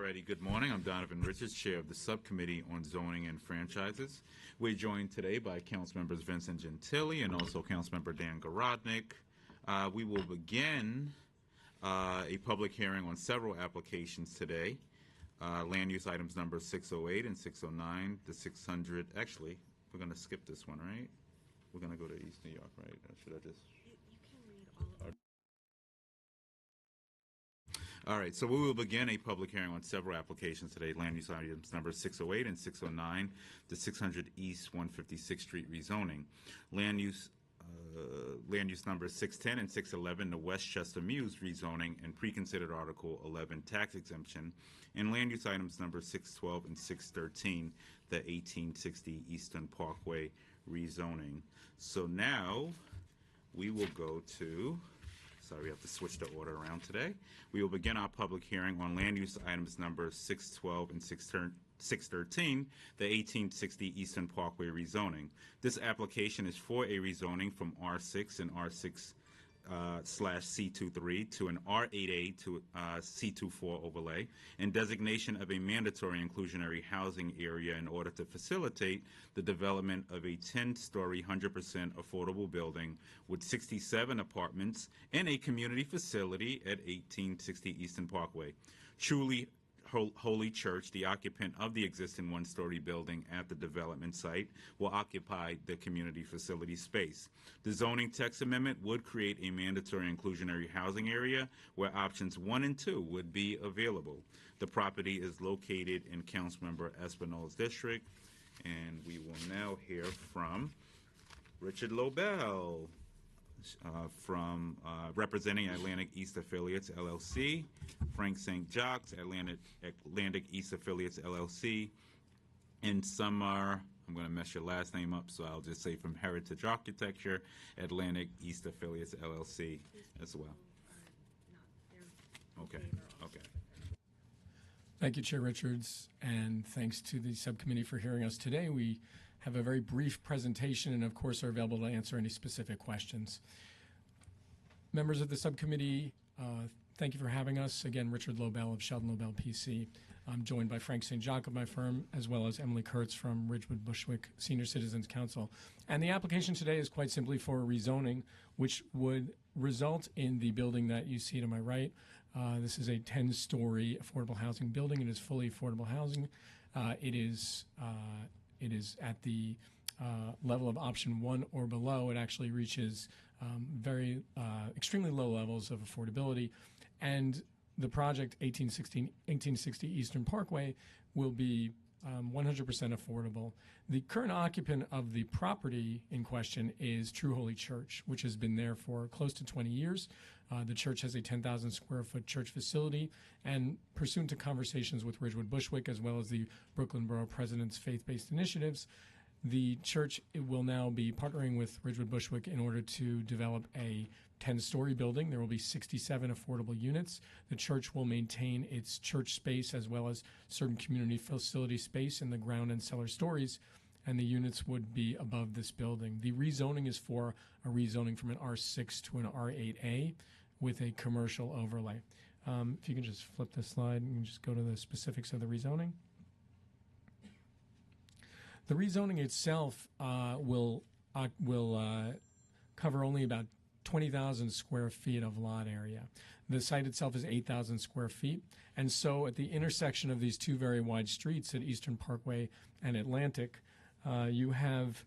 Alrighty, good morning. I'm Donovan Richards, Chair of the Subcommittee on Zoning and Franchises. We're joined today by Councilmembers Vincent Gentili and also Councilmember Dan Garodnick. We will begin a public hearing on several applications today. Land use items number 608 and 609, the 600, actually, we're going to skip this one, right? We're going to go to East New York, right? Or should I just? You can read all of them. All right, so we will begin a public hearing on several applications today. Land use items number 608 and 609, the 600 East 156th Street rezoning. Land use number 610 and 611, the Westchester Mews rezoning and pre-considered Article 11 tax exemption. And land use items number 612 and 613, the 1860 Eastern Parkway rezoning. So now we will go to, sorry, we have to switch the order around today. We will begin our public hearing on land use items number 612 and 613, the 1860 Eastern Parkway rezoning. This application is for a rezoning from R6 and R6 /C23 to an R8A to C24 overlay, and designation of a mandatory inclusionary housing area in order to facilitate the development of a 10-story, 100% affordable building with 67 apartments and a community facility at 1860 Eastern Parkway. Truly Holy Church, the occupant of the existing one-story building at the development site, will occupy the community facility space. The zoning text amendment would create a mandatory inclusionary housing area where options 1 and 2 would be available. The property is located in Councilmember Espinal's district, and we will now hear from Richard Lobel, from representing Atlantic East Affiliates, LLC, Frank St. Jacques, Atlantic East Affiliates, LLC, and Summer, I'm going to mess your last name up, so I'll just say from Heritage Architecture, Atlantic East Affiliates, LLC as well. Okay. Thank you, Chair Richards, and thanks to the subcommittee for hearing us today. We have a very brief presentation and, of course, are available to answer any specific questions. Members of the subcommittee, thank you for having us. Again, Richard Lobel of Sheldon Lobel PC. I'm joined by Frank St. Jacques of my firm, as well as Emily Kurtz from Ridgewood Bushwick Senior Citizens Council. And the application today is quite simply for rezoning, which would result in the building that you see to my right. This is a 10-story affordable housing building. It is fully affordable housing. It is at the level of option 1 or below. It actually reaches extremely low levels of affordability. And the project, 1860 Eastern Parkway, will be 100% affordable. The current occupant of the property in question is True Holy Church, which has been there for close to 20 years. The church has a 10,000 square foot church facility, and pursuant to conversations with Ridgewood Bushwick as well as the Brooklyn Borough President's faith-based initiatives, the church will now be partnering with Ridgewood Bushwick in order to develop a 10-story building. There will be 67 affordable units. The church will maintain its church space as well as certain community facility space in the ground and cellar stories, and the units would be above this building. The rezoning is for a rezoning from an R6 to an R8A with a commercial overlay. If you can just flip this slide and just go to the specifics of the rezoning. The rezoning itself will cover only about 20,000 square feet of lot area. The site itself is 8,000 square feet, and so at the intersection of these two very wide streets at Eastern Parkway and Atlantic, you have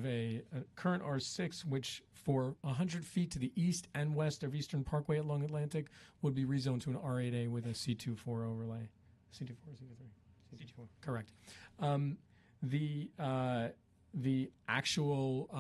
a current R6, which for 100 feet to the east and west of Eastern Parkway along Atlantic would be rezoned to an R8A with a C24 overlay. C24 or C23? C24. Correct. The actual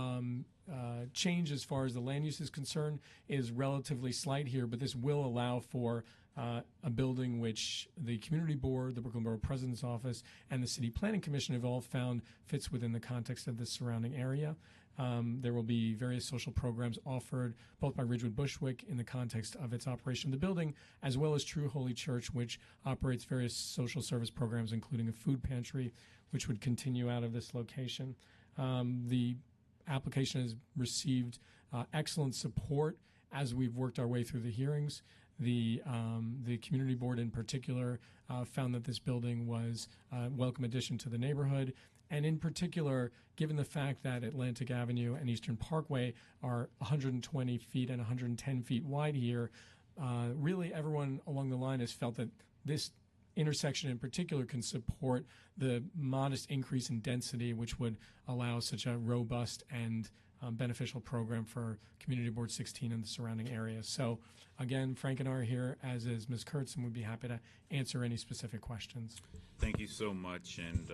change as far as the land use is concerned is relatively slight here, but this will allow for a building which the Community Board, the Brooklyn Borough President's Office, and the City Planning Commission have all found fits within the context of the surrounding area. There will be various social programs offered both by Ridgewood Bushwick in the context of its operation of the building, as well as True Holy Church, which operates various social service programs, including a food pantry, which would continue out of this location. The application has received excellent support as we've worked our way through the hearings. The community board in particular found that this building was a welcome addition to the neighborhood. And in particular, given the fact that Atlantic Avenue and Eastern Parkway are 120 feet and 110 feet wide here, really everyone along the line has felt that this intersection in particular can support the modest increase in density, which would allow such a robust and beneficial program for Community Board 16 and the surrounding area. So again, Frank and I are here, as is Ms. Kurtz, and we'd be happy to answer any specific questions. Thank you so much, and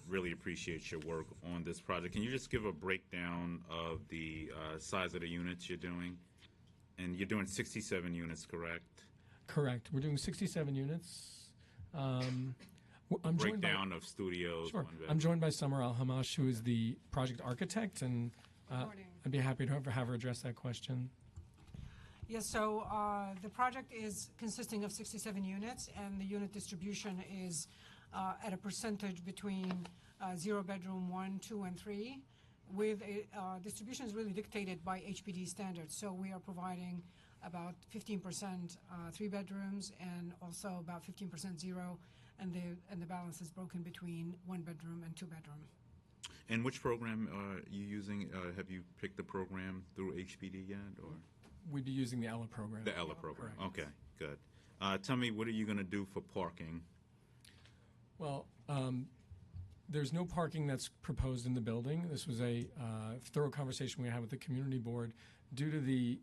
really appreciate your work on this project. Can you just give a breakdown of the size of the units you're doing? And you're doing 67 units, correct? Correct. We're doing 67 units. I'm joined by, Breakdown of studios. sure. one bedroom. I'm joined by Summer Al-Hamash, who is the project architect, and I'd be happy to have her address that question. Yes, so the project is consisting of 67 units, and the unit distribution is at a percentage between 0 bedroom, 1, 2, and 3, with a distribution is really dictated by HPD standards. So we are providing about 15% 3 bedrooms and also about 15% 0, and the balance is broken between 1 bedroom and 2 bedroom. And which program are you using? Have you picked the program through HPD yet, or? We'd be using the Ella program. The Ella program. Correct. Okay, good. Tell me, what are you going to do for parking? Well, there's no parking that's proposed in the building. This was a thorough conversation we had with the community board. Due to the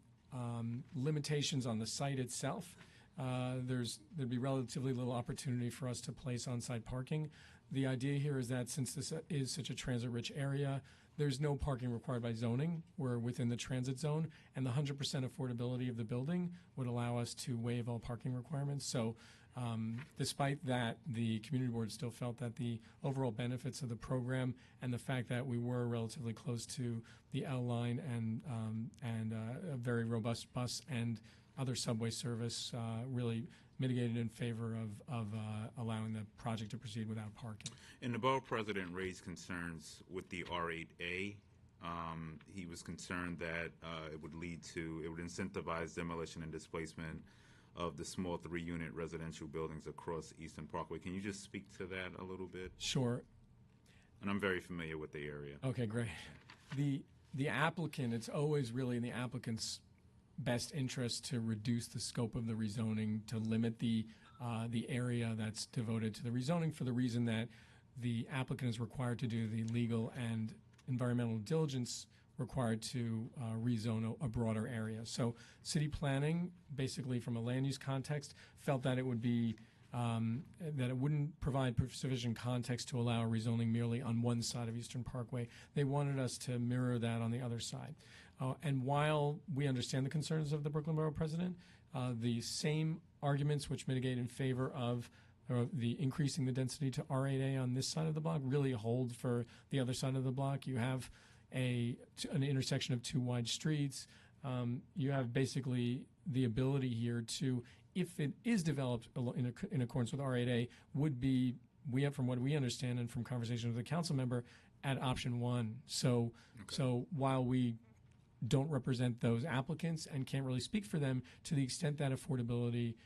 limitations on the site itself, there'd be relatively little opportunity for us to place on-site parking. The idea here is that since this is such a transit-rich area, there's no parking required by zoning. We're within the transit zone, and the 100% affordability of the building would allow us to waive all parking requirements. So despite that, the community board still felt that the overall benefits of the program and the fact that we were relatively close to the L line and a very robust bus and other subway service really mitigated in favor of allowing the project to proceed without parking. And the borough president raised concerns with the R8A. He was concerned that it would incentivize demolition and displacement of the small 3-unit residential buildings across Eastern Parkway. Can you just speak to that a little bit? Sure. And I'm very familiar with the area. Okay, great. The applicant, it's always really in the applicant's best interest to reduce the scope of the rezoning, to limit the area that's devoted to the rezoning, for the reason that the applicant is required to do the legal and environmental diligence required to rezone a broader area. So city planning, basically from a land use context, felt that it would be that it wouldn't provide sufficient context to allow rezoning merely on one side of Eastern Parkway. They wanted us to mirror that on the other side. And while we understand the concerns of the Brooklyn Borough President, the same arguments which mitigate in favor of the increasing the density to R8A on this side of the block really hold for the other side of the block. You have an intersection of 2 wide streets. You have basically the ability here to, if it is developed in accordance with R8A, would be, from what we understand and from conversations with the council member, at option 1. So, so while we don't represent those applicants and can't really speak for them, to the extent that affordability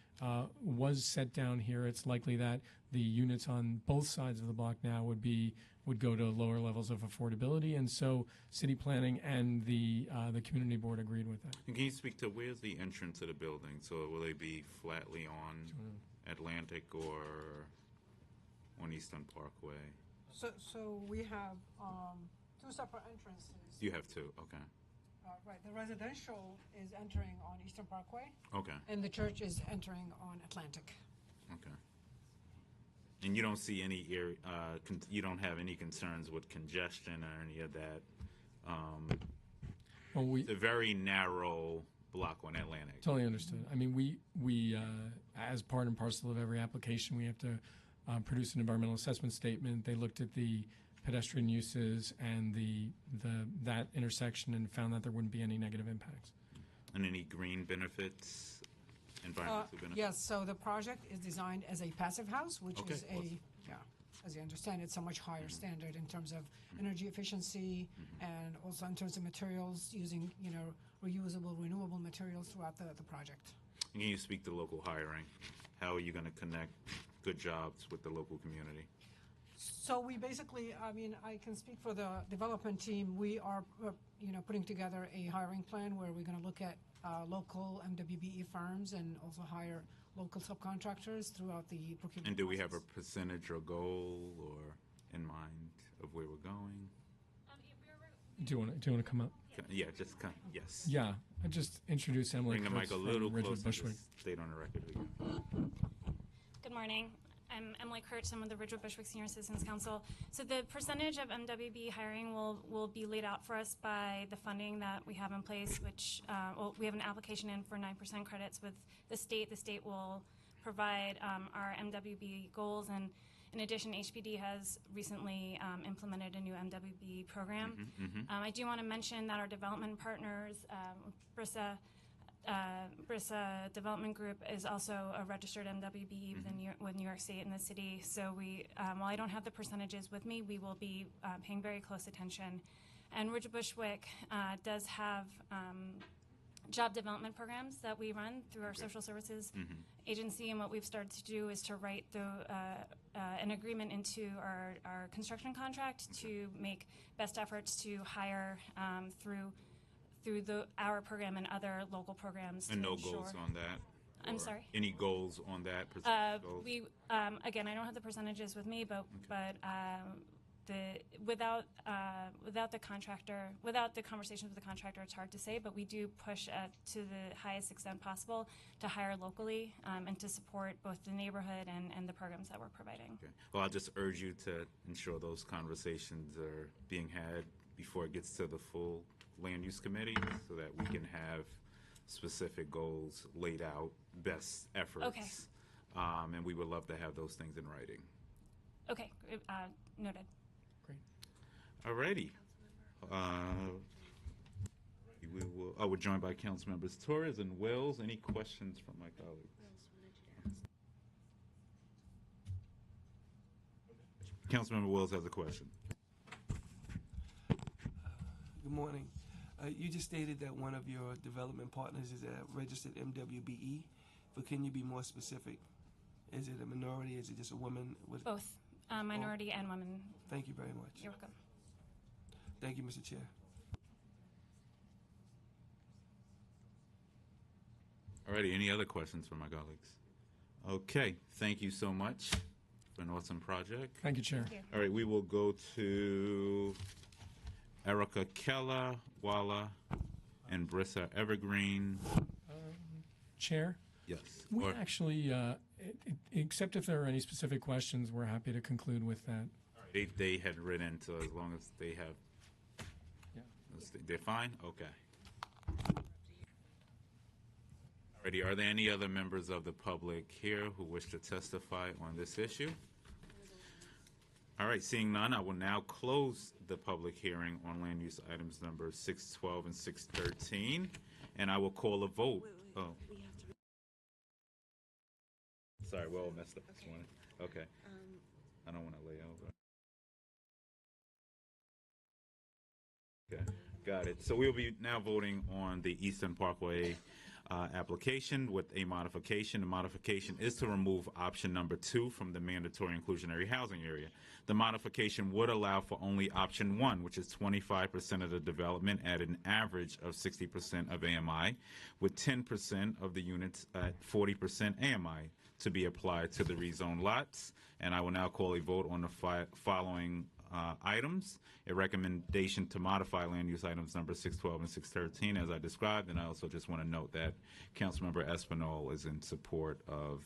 was set down here, it's likely that the units on both sides of the block now would go to lower levels of affordability, and so city planning and the community board agreed with that. And can you speak to where's the entrance to the building? So will they be flatly on Atlantic or on Eastern Parkway? So we have 2 separate entrances. You have 2, okay. Right, the residential is entering on Eastern Parkway, Okay, and the church is entering on Atlantic. okay. And you don't see any you don't have any concerns with congestion or any of that? Well, It's a very narrow block on Atlantic. Totally understood. I mean, we as part and parcel of every application, we have to produce an environmental assessment statement. They looked at the pedestrian uses and that intersection and found that there wouldn't be any negative impacts. And any green benefits, environmental benefits? Yes, so the project is designed as a passive house, which Okay, is awesome. as you understand, it's a much higher standard in terms of energy efficiency and also in terms of materials, using reusable, renewable materials throughout the project. Can you speak to local hiring? How are you going to connect good jobs with the local community? So we basically, I mean, I can speak for the development team. We are, putting together a hiring plan where we're going to look at local MWBE firms and also hire local subcontractors throughout the procurement And do we have a process. percentage or goal or in mind of where we're going? Do you want to come up? Yeah, just come. Yes. Yeah, I just introduced Emily Bring the mic Kurtz a from little Ridgewood closer. Bushwick. Just state on the record. Who you are. Good morning. I'm Emily Kurtz. I'm with the Ridgewood Bushwick Senior Citizens Council. So the percentage of MWB hiring will be laid out for us by the funding that we have in place, which we have an application in for 9% credits with the state. The state will provide our MWB goals, and in addition, HPD has recently implemented a new MWB program. I do want to mention that our development partners, BRISA Development Group, is also a registered MWB with New York State and the city. So we, while I don't have the percentages with me, we will be paying very close attention. And Ridgewood Bushwick does have job development programs that we run through our social services agency, and what we've started to do is to write an agreement into our construction contract to make best efforts to hire through our program and other local programs. And to no ensure. goals on that? I'm Or sorry? Any goals on that? Percentage goals? We again, I don't have the percentages with me, but without the contractor, without the conversations with the contractor, it's hard to say. But we do push to the highest extent possible to hire locally and to support both the neighborhood and the programs that we're providing. Okay. Well, I'll just urge you to ensure those conversations are being had before it gets to the full land use committee, so that we can have specific goals laid out, best efforts. Okay. And we would love to have those things in writing. Okay, noted. Great. Alrighty. We're joined by council members Torres and Wells. Any questions from my colleagues? Councilmember Wells has a question. Good morning. You just stated that one of your development partners is a registered MWBE, but can you be more specific? Is it a minority? Is it just a woman? Both minority and women. Thank you very much. You're welcome. Thank you, Mr. Chair. Alrighty, any other questions from my colleagues? Okay, thank you so much for an awesome project. Thank you, Chair. Thank you. All right, we will go to Erica Keller, Walla, and Brissa Evergreen. Chair, Yes. we Or- actually, except if there are any specific questions, we're happy to conclude with that. They had written, so as long as they have, Yeah. they're fine? Okay. Alrighty, are there any other members of the public here who wish to testify on this issue? All right, seeing none, I will now close the public hearing on land use items number 612 and 613, and I will call a vote. Oh, We have to. sorry, we all messed up this morning. Okay. I don't want to lay over. Okay, got it. So we'll be now voting on the Eastern Parkway application with a modification. The modification is to remove option number 2 from the mandatory inclusionary housing area. The modification would allow for only option 1, which is 25% of the development at an average of 60% of AMI, with 10% of the units at 40% AMI to be applied to the rezoned lots. And I will now call a vote on the following items: a recommendation to modify land use items number 612 and 613 as I described, and I also just want to note that Councilmember Espinal is in support of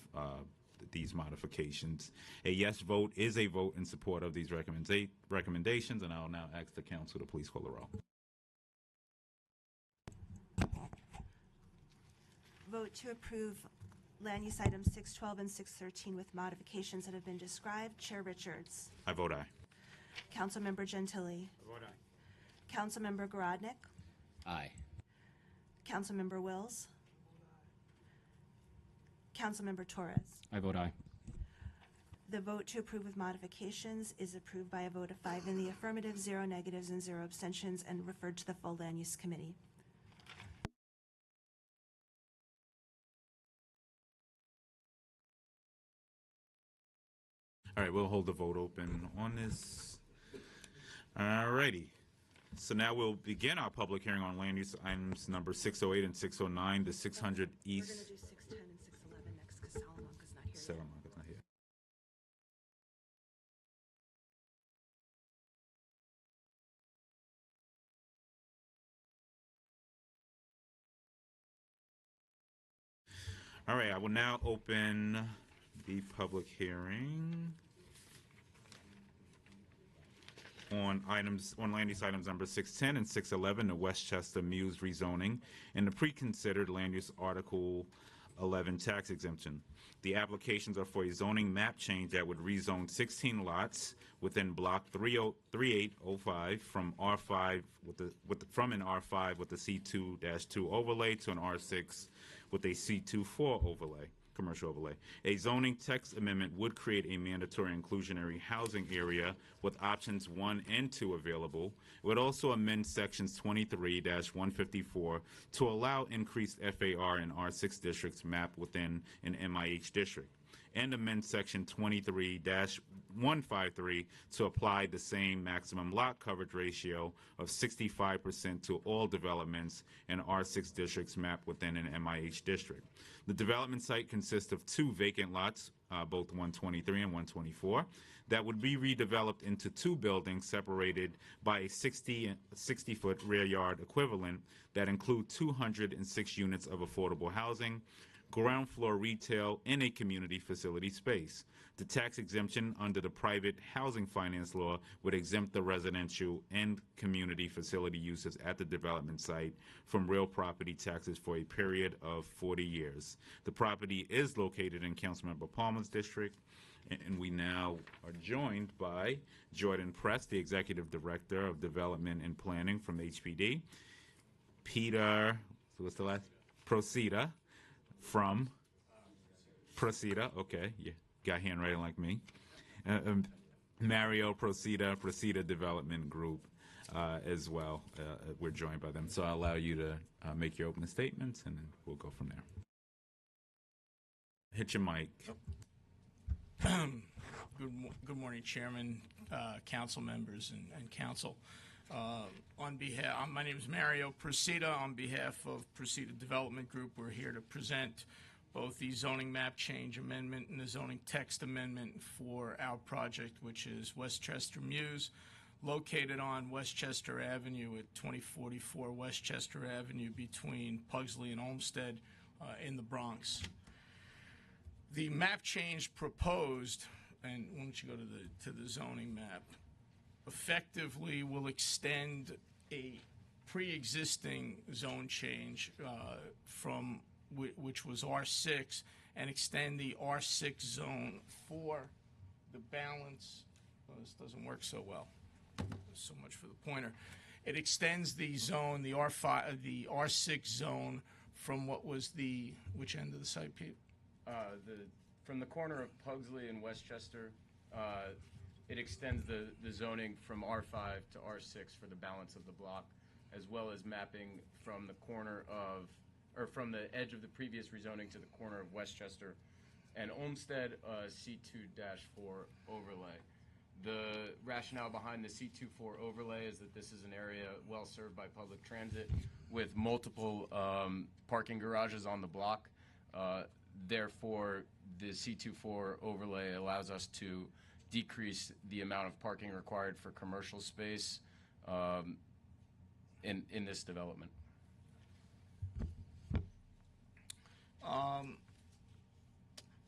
these modifications. A yes vote is a vote in support of these recommendations, and I will now ask the council to please call the roll. Vote to approve land use items 612 and 613 with modifications that have been described. Chair Richards. I vote aye. Councilmember Gentili. Vote aye. Councilmember Gorodnik. Aye. Councilmember Wills. Councilmember Torres. I vote aye. The vote to approve with modifications is approved by a vote of 5 in the affirmative, 0 negatives, and 0 abstentions, and referred to the full land use committee. All right, we'll hold the vote open on this. All righty. So now we'll begin our public hearing on land use items number 608 and 609, the 600 We're East. going to do 610 and 611 next because Salamanca's not here yet. Salamanca's not here. All right, I will now open the public hearing on land use items number 610 and 611, the Westchester Muse rezoning, and the pre-considered land use Article 11 tax exemption. The applications are for a zoning map change that would rezone 16 lots within Block 3805 from R5 from an R5 with a C2-2 overlay to an R6 with a C24 overlay, commercial overlay. A zoning text amendment would create a mandatory inclusionary housing area with options 1 and 2 available. It would also amend sections 23-154 to allow increased FAR in R6 districts mapped within an MIH district, and amend section 23-153 to apply the same maximum lot coverage ratio of 65% to all developments in R6 districts mapped within an MIH district. The development site consists of 2 vacant lots, both 123 and 124, that would be redeveloped into 2 buildings separated by a 60-foot rear yard equivalent that include 206 units of affordable housing, ground floor retail, and a community facility space. The tax exemption under the private housing finance law would exempt the residential and community facility uses at the development site from real property taxes for a period of 40 years. The property is located in Councilmember Palmer's district, and we now are joined by Jordan Press, the Executive Director of Development and Planning from HPD, Peter, so what's the last? Procida from Procida, okay, yeah, got handwriting like me. Mario Procida Development Group as well. We're joined by them. So I'll allow you to make your opening statements, and then we'll go from there. Hit your mic. Good morning, Chairman, council members, and council. My name is Mario Procida. On behalf of Procida Development Group, we're here to present both the zoning map change amendment and the zoning text amendment for our project, which is Westchester Muse, located on Westchester Avenue at 2044 Westchester Avenue between Pugsley and Olmsted in the Bronx. The map change proposed, and why don't you go to the zoning map, effectively will extend a pre-existing zone change from which was R6 and extend the R6 zone for the balance. Oh, this doesn't work so well. So much for the pointer. It extends the zone, the R6 zone, from what was which end of the site, Pete? From the corner of Pugsley and Westchester, it extends the zoning from R5 to R6 for the balance of the block, as well as mapping from the corner of, or from the edge of the previous rezoning to the corner of Westchester and Olmsted, C2-4 overlay. The rationale behind the C24 overlay is that this is an area well served by public transit with multiple parking garages on the block. Therefore, the C24 overlay allows us to decrease the amount of parking required for commercial space in this development.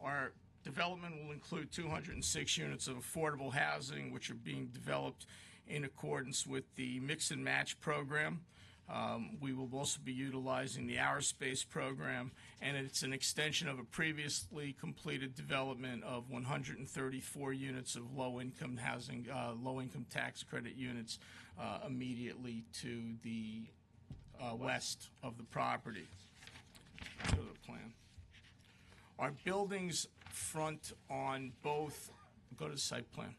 Our development will include 206 units of affordable housing, which are being developed in accordance with the Mix and Match program. We will also be utilizing the Our Space program, and it's an extension of a previously completed development of 134 units of low-income housing, low-income tax credit units immediately to the west of the property. Go to the plan. Our buildings front on both, go to the site plan.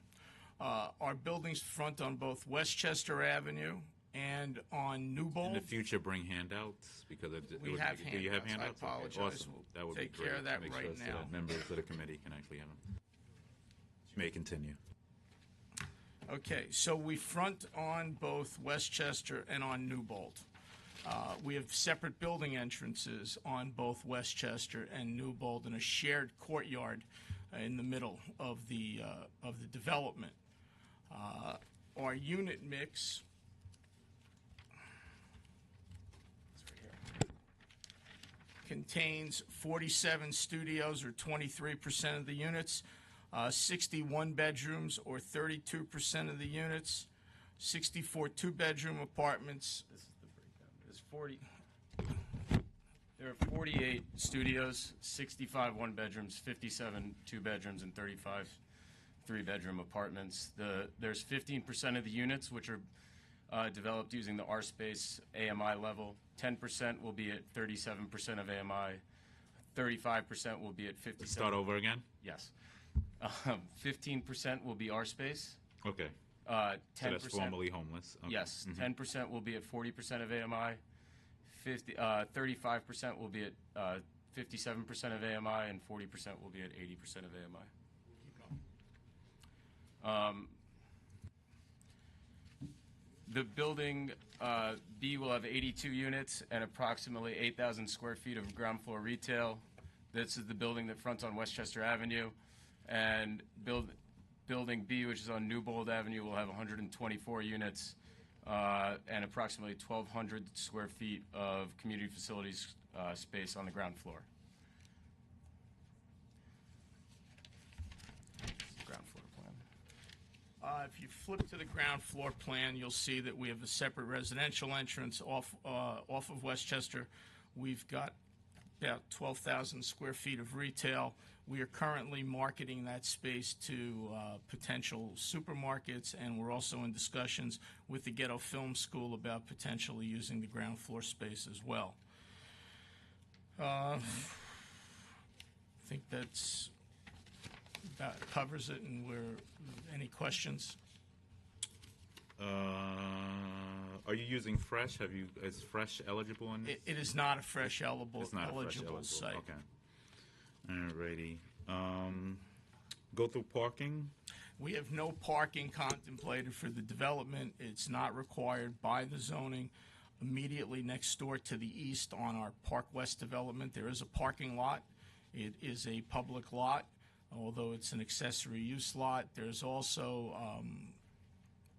Our buildings front on both Westchester Avenue and on Newbold. In the future, bring handouts because do you have handouts? I apologize. Okay, awesome. We'll that would take be great. care of that Make right sure now. So that members of the committee can actually have them. May continue. Okay, so we front on both Westchester and on Newbold. We have separate building entrances on both Westchester and Newbold and a shared courtyard in the middle of the development. Our unit mix contains 47 studios, or 23% of the units, 61 bedrooms, or 32% of the units, 64 two-bedroom apartments. This is the breakdown. There are 48 studios, 65 one-bedrooms, 57 two-bedrooms, and 35 three-bedroom apartments. There's 15% of the units which are developed using the R-Space AMI level. 10% will be at 37% of AMI. 35% will be at 57%. Start over again? Yes. 15% will be R-Space. Okay. 10%. So that's formerly homeless. Okay. Yes. 10% will be at 40% of AMI. 35% will be at 57% of AMI, and 40% will be at 80% of AMI. The building B will have 82 units and approximately 8,000 square feet of ground floor retail. This is the building that fronts on Westchester Avenue. And building B, which is on Newbold Avenue, will have 124 units and approximately 1,200 square feet of community facilities space on the ground floor. Ground floor plan. If you flip to the ground floor plan, you'll see that we have a separate residential entrance off of Westchester. We've got about 12,000 square feet of retail. We are currently marketing that space to potential supermarkets, and we're also in discussions with the Ghetto Film School about potentially using the ground floor space as well. I think that's about covers it, and any questions? Are you using fresh? Is fresh eligible in this? It is not a fresh eligible It's not a fresh eligible site. Okay. Alrighty. Go through parking. We have no parking contemplated for the development. It's not required by the zoning. Immediately next door to the east on our Park West development, there is a parking lot. It is a public lot, although it's an accessory use lot. There's also,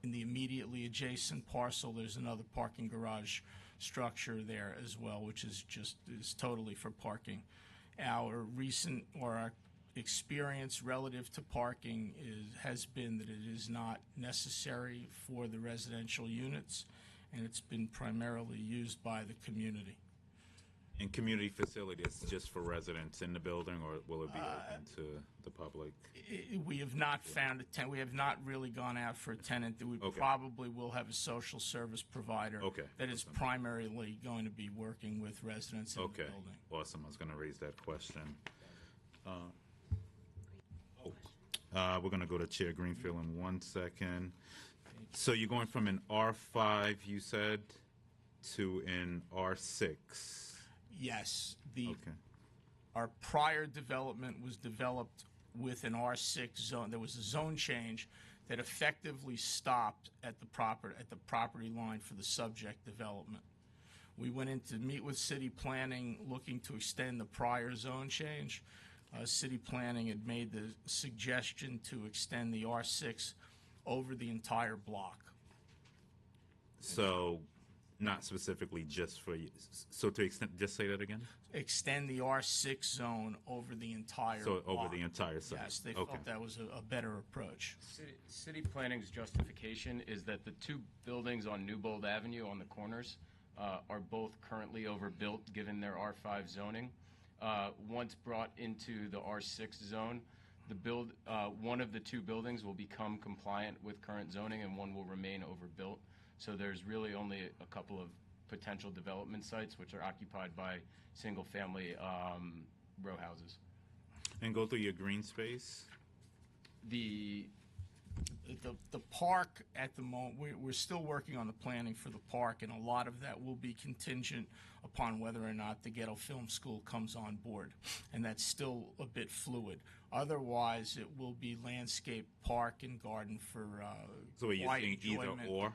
in the immediately adjacent parcel, there's another parking garage structure there as well, which is totally for parking. Our experience relative to parking has been that it is not necessary for the residential units, and it's been primarily used by the community. And community facilities just for residents in the building, or will it be open to the public? We have not found a tenant. We have not really gone out for a tenant. We probably will have a social service provider that is primarily going to be working with residents in the building. Awesome. I was going to raise that question. We're going to go to Chair Greenfield in 1 second. So you're going from an R5, you said, to an R6. Yes. Our prior development was developed with an R6 zone. There was a zone change that effectively stopped at the property line for the subject development. We went in to meet with city planning looking to extend the prior zone change. City planning had made the suggestion to extend the R6 over the entire block. So not specifically just for you. So to extend, just say that again? Extend the R6 zone over the entire block. So over the entire site. Yes, they felt that was a better approach. City planning's justification is that the two buildings on Newbold Avenue on the corners are both currently overbuilt given their R5 zoning. Once brought into the R6 zone, one of the two buildings will become compliant with current zoning and one will remain overbuilt. So there's really only a couple of potential development sites which are occupied by single-family row houses. And go through your green space. The the park at the moment, we're still working on the planning for the park, and a lot of that will be contingent upon whether or not the Ghetto Film School comes on board, and that's still a bit fluid. Otherwise, it will be landscape, park, and garden for So you're quiet saying either enjoyment. or?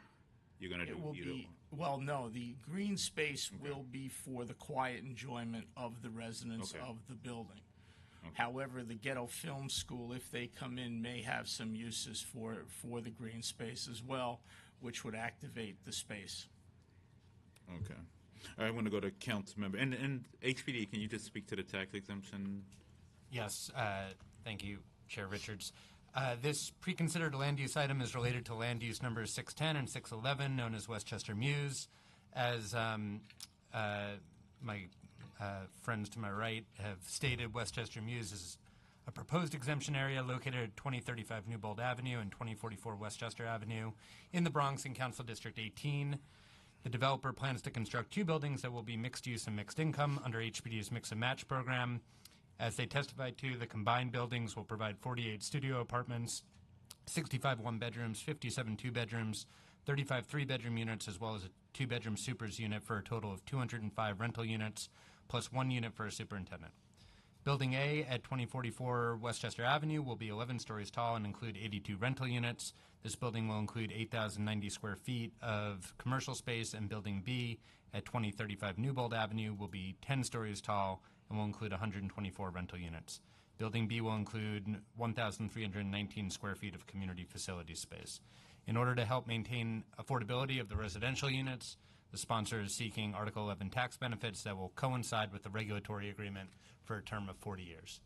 You're going to It do will either be, well, no, the green space will be for the quiet enjoyment of the residents Okay. of the building. However, the Ghetto Film School, if they come in, may have some uses for the green space as well, which would activate the space. Okay. All right, I'm going to go to council member. And HPD, can you just speak to the tax exemption? Yes, thank you, Chair Richards. This pre-considered land use item is related to land use numbers 610 and 611, known as Westchester Mews. As my friends to my right have stated, Westchester Mews is a proposed exemption area located at 2035 Newbold Avenue and 2044 Westchester Avenue in the Bronx in Council District 18. The developer plans to construct 2 buildings that will be mixed use and mixed income under HPD's Mix and Match program. As they testified to, the combined buildings will provide 48 studio apartments, 65 one-bedrooms, 57 two-bedrooms, 35 three-bedroom units, as well as a 2-bedroom supers unit for a total of 205 rental units, plus 1 unit for a superintendent. Building A at 2044 Westchester Avenue will be 11 stories tall and include 82 rental units. This building will include 8,090 square feet of commercial space, and Building B at 2035 Newbold Avenue will be 10 stories tall and will include 124 rental units. Building B will include 1,319 square feet of community facility space. In order to help maintain affordability of the residential units, the sponsor is seeking Article 11 tax benefits that will coincide with the regulatory agreement for a term of 40 years.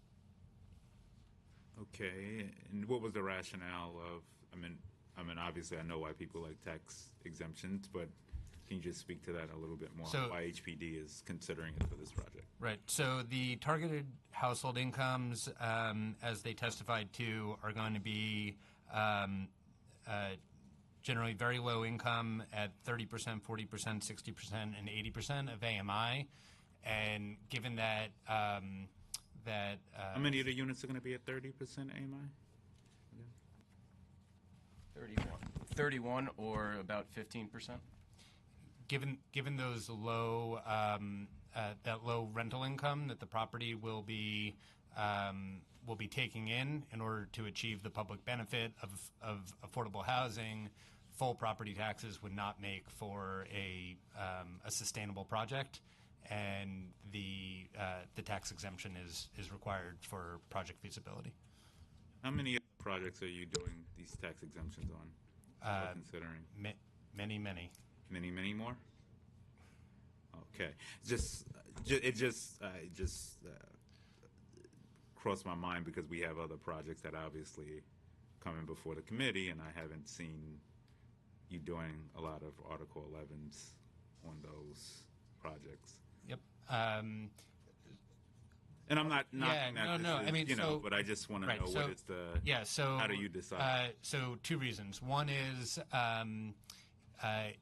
Okay, and what was the rationale of, I mean, obviously I know why people like tax exemptions, but can you just speak to that a little bit more? So- Why HPD is considering it for this project? Right. So the targeted household incomes, as they testified to, are going to be generally very low income at 30%, 40%, 60%, and 80% of AMI. And given that How many of the units are going to be at 30% AMI? 31 or about 15%. given those low that low rental income that the property will be taking in order to achieve the public benefit of affordable housing, full property taxes would not make for a sustainable project, and the tax exemption is required for project feasibility. How many projects are you doing these tax exemptions on? Or considering Many. many more. Okay, it just crossed my mind because we have other projects that obviously coming before the committee, and I haven't seen you doing a lot of Article 11s on those projects. Yep. And I'm not knocking that. No. I mean, so, but I just want to know what is the. Yeah. So how do you decide? So 2 reasons. One is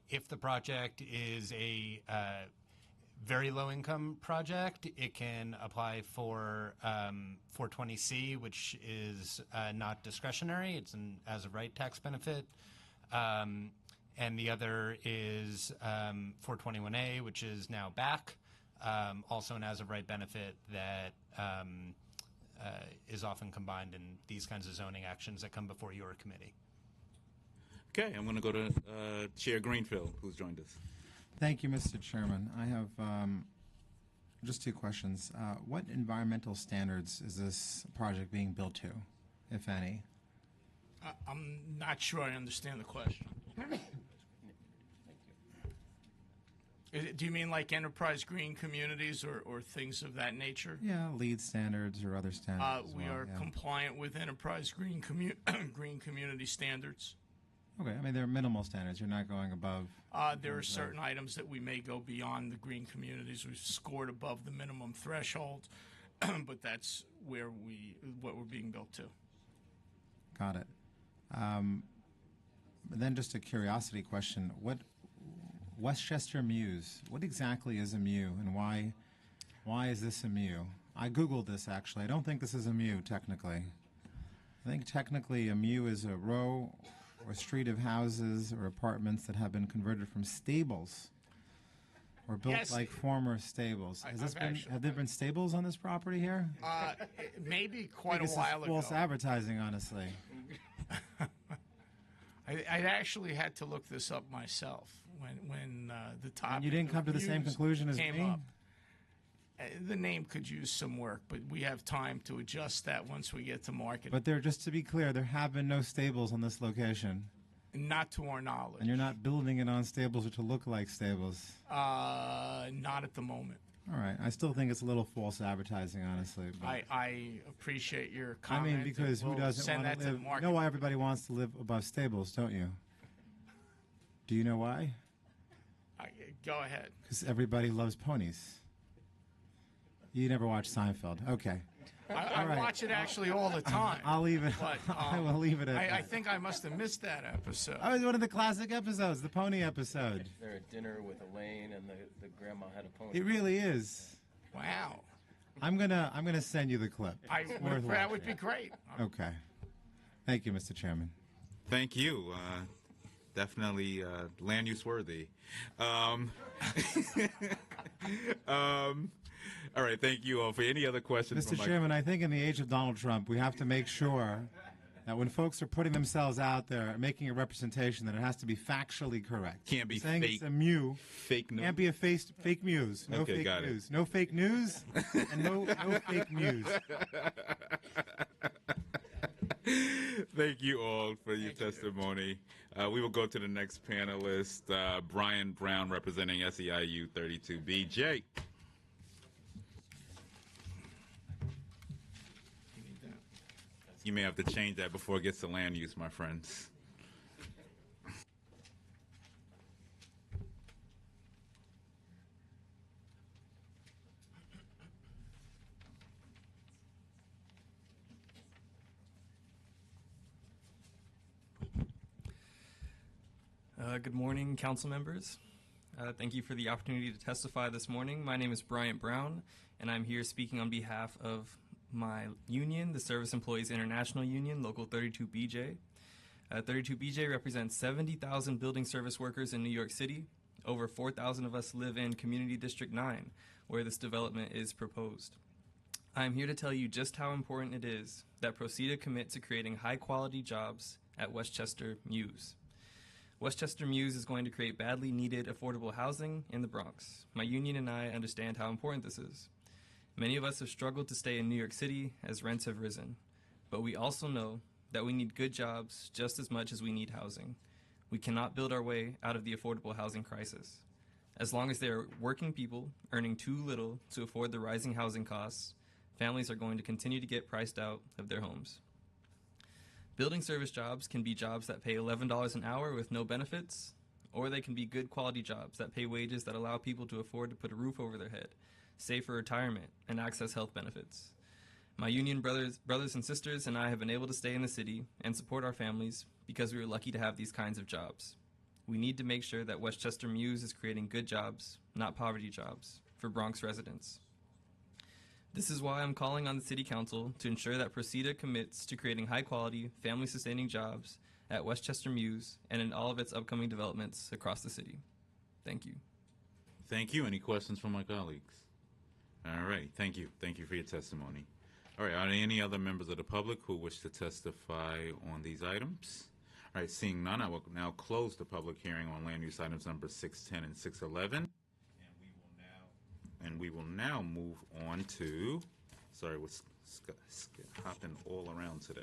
if the project is a very low income project, it can apply for 420C, which is not discretionary. It's an as of right tax benefit. And the other is 421A, which is now back. Also an as-of-right benefit that is often combined in these kinds of zoning actions that come before your committee. Okay, I'm going to go to Chair Greenfield, who's joined us. Thank you, Mr. Chairman. I have just 2 questions. What environmental standards is this project being built to, if any? I'm not sure I understand the question. Do you mean like enterprise green communities or things of that nature? Yeah, LEED standards or other standards. We are compliant with enterprise green community standards. Okay, I mean, they're minimal standards. You're not going above. There are certain items that we may go beyond the green communities. We've scored above the minimum threshold, but that's what we're being built to. Got it. But then just a curiosity question. What Westchester Mews, what exactly is a mew, and why is this a mew? I Googled this, actually. I don't think this is a mew, technically. I think technically a mew is a row or street of houses or apartments that have been converted from stables or built Yes. like former stables. Have there been stables on this property here? Maybe I quite think a this is while ago. false advertising, honestly. I actually had to look this up myself when the topic. And you didn't come to the same views conclusion as came me? up. The name could use some work, but we have time to adjust that once we get to market. But there, just to be clear, there have been no stables on this location. Not to our knowledge. And you're not building it on stables or to look like stables. Not at the moment. All right. I still think it's a little false advertising, honestly. But I appreciate your I comment. mean, because and who we'll doesn't send want that to live? the You market. know why everybody wants to live above stables, don't you? Do you know why? Go ahead. Because everybody loves ponies. You never watched Seinfeld. Okay. I All right. watch it actually all the time. I'll leave it. But, I will leave it at I that. think I must have missed that episode. Oh, it's one of the classic episodes, the pony episode. They're at dinner with Elaine, and the grandma had a pony. It really is. Wow. I'm gonna send you the clip. It's worth That would watching. be great. Okay. Thank you, Mr. Chairman. Thank you. Definitely land use worthy. All right, thank you all. For any other questions? Mr. Chairman, I think in the age of Donald Trump, we have to make sure that when folks are putting themselves out there, making a representation, that it has to be factually correct. Can't be Saying fake. it's a mew. Fake news. Can't be a fake news. No Okay, fake got it. news. No fake news and no fake news. Thank you all for your testimony. We will go to the next panelist, Brian Brown, representing SEIU 32B. Jay. You may have to change that before it gets to land use, my friends. Good morning, council members. Thank you for the opportunity to testify this morning. My name is Brian Brown, and I'm here speaking on behalf of my union, the Service Employees International Union, Local 32BJ. 32BJ represents 70,000 building service workers in New York City. Over 4,000 of us live in Community District 9, where this development is proposed. I'm here to tell you just how important it is that Proceda commit to creating high-quality jobs at Westchester Mews. Westchester Mews is going to create badly needed affordable housing in the Bronx. My union and I understand how important this is. Many of us have struggled to stay in New York City as rents have risen, but we also know that we need good jobs just as much as we need housing. We cannot build our way out of the affordable housing crisis. As long as there are working people earning too little to afford the rising housing costs, families are going to continue to get priced out of their homes. Building service jobs can be jobs that pay $11 an hour with no benefits, or they can be good quality jobs that pay wages that allow people to afford to put a roof over their head, save for retirement, and access health benefits. My union brothers and sisters and I have been able to stay in the city and support our families because we were lucky to have these kinds of jobs. We need to make sure that Westchester Mews is creating good jobs, not poverty jobs, for Bronx residents. This is why I'm calling on the City Council to ensure that Proceda commits to creating high-quality, family-sustaining jobs at Westchester Mews and in all of its upcoming developments across the city. Thank you. Thank you. Any questions from my colleagues? All right. Thank you. Thank you for your testimony. All right. Are there any other members of the public who wish to testify on these items? All right. Seeing none, I will now close the public hearing on land use items number 610 and 611. And we will now move on to, sorry, we're hopping all around today.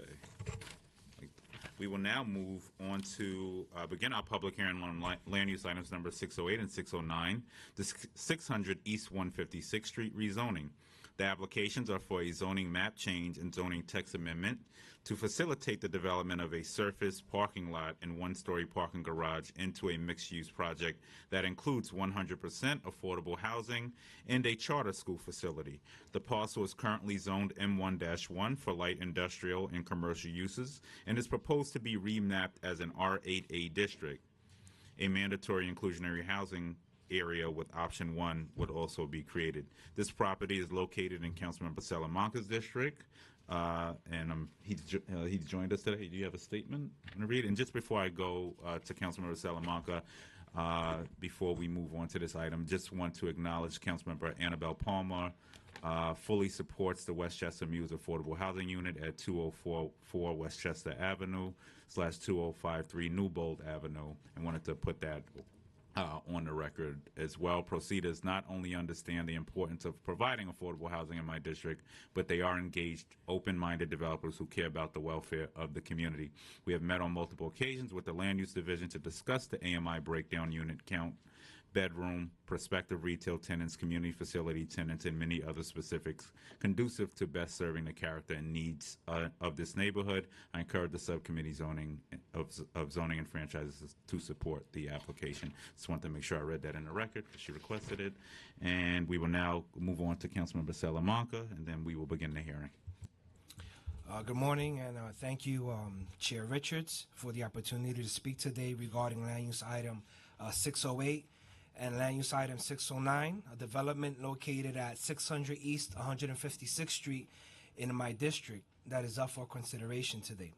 We will now move on to begin our public hearing on land use items number 608 and 609, the 600 East 156th Street rezoning. The applications are for a zoning map change and zoning text amendment to facilitate the development of a surface parking lot and one-story parking garage into a mixed-use project that includes 100% affordable housing and a charter school facility. The parcel is currently zoned M1-1 for light industrial and commercial uses and is proposed to be remapped as an R8A district. A mandatory inclusionary housing area with option 1 would also be created. This property is located in Councilmember Salamanca's district, and he's joined us today. Do you have a statement I'm going to read? And just before I go to Councilmember Salamanca, before we move on to this item, just want to acknowledge Councilmember Annabelle Palmer fully supports the Westchester Muse Affordable Housing Unit at 2044 Westchester Avenue /2053 Newbold Avenue, and wanted to put that on the record as well. Proceeders not only understand the importance of providing affordable housing in my district, but they are engaged, open-minded developers who care about the welfare of the community. We have met on multiple occasions with the Land Use Division to discuss the AMI breakdown, unit count, bedroom, prospective retail tenants, community facility tenants, and many other specifics conducive to best serving the character and needs of this neighborhood. I encourage the subcommittee of zoning and franchises to support the application. Just want to make sure I read that in the record because she requested it. And we will now move on to Councilmember Salamanca, and then we will begin the hearing. Good morning, and thank you, Chair Richards, for the opportunity to speak today regarding land use item 608 and land use item 609, a development located at 600 East 156th Street in my district that is up for consideration today.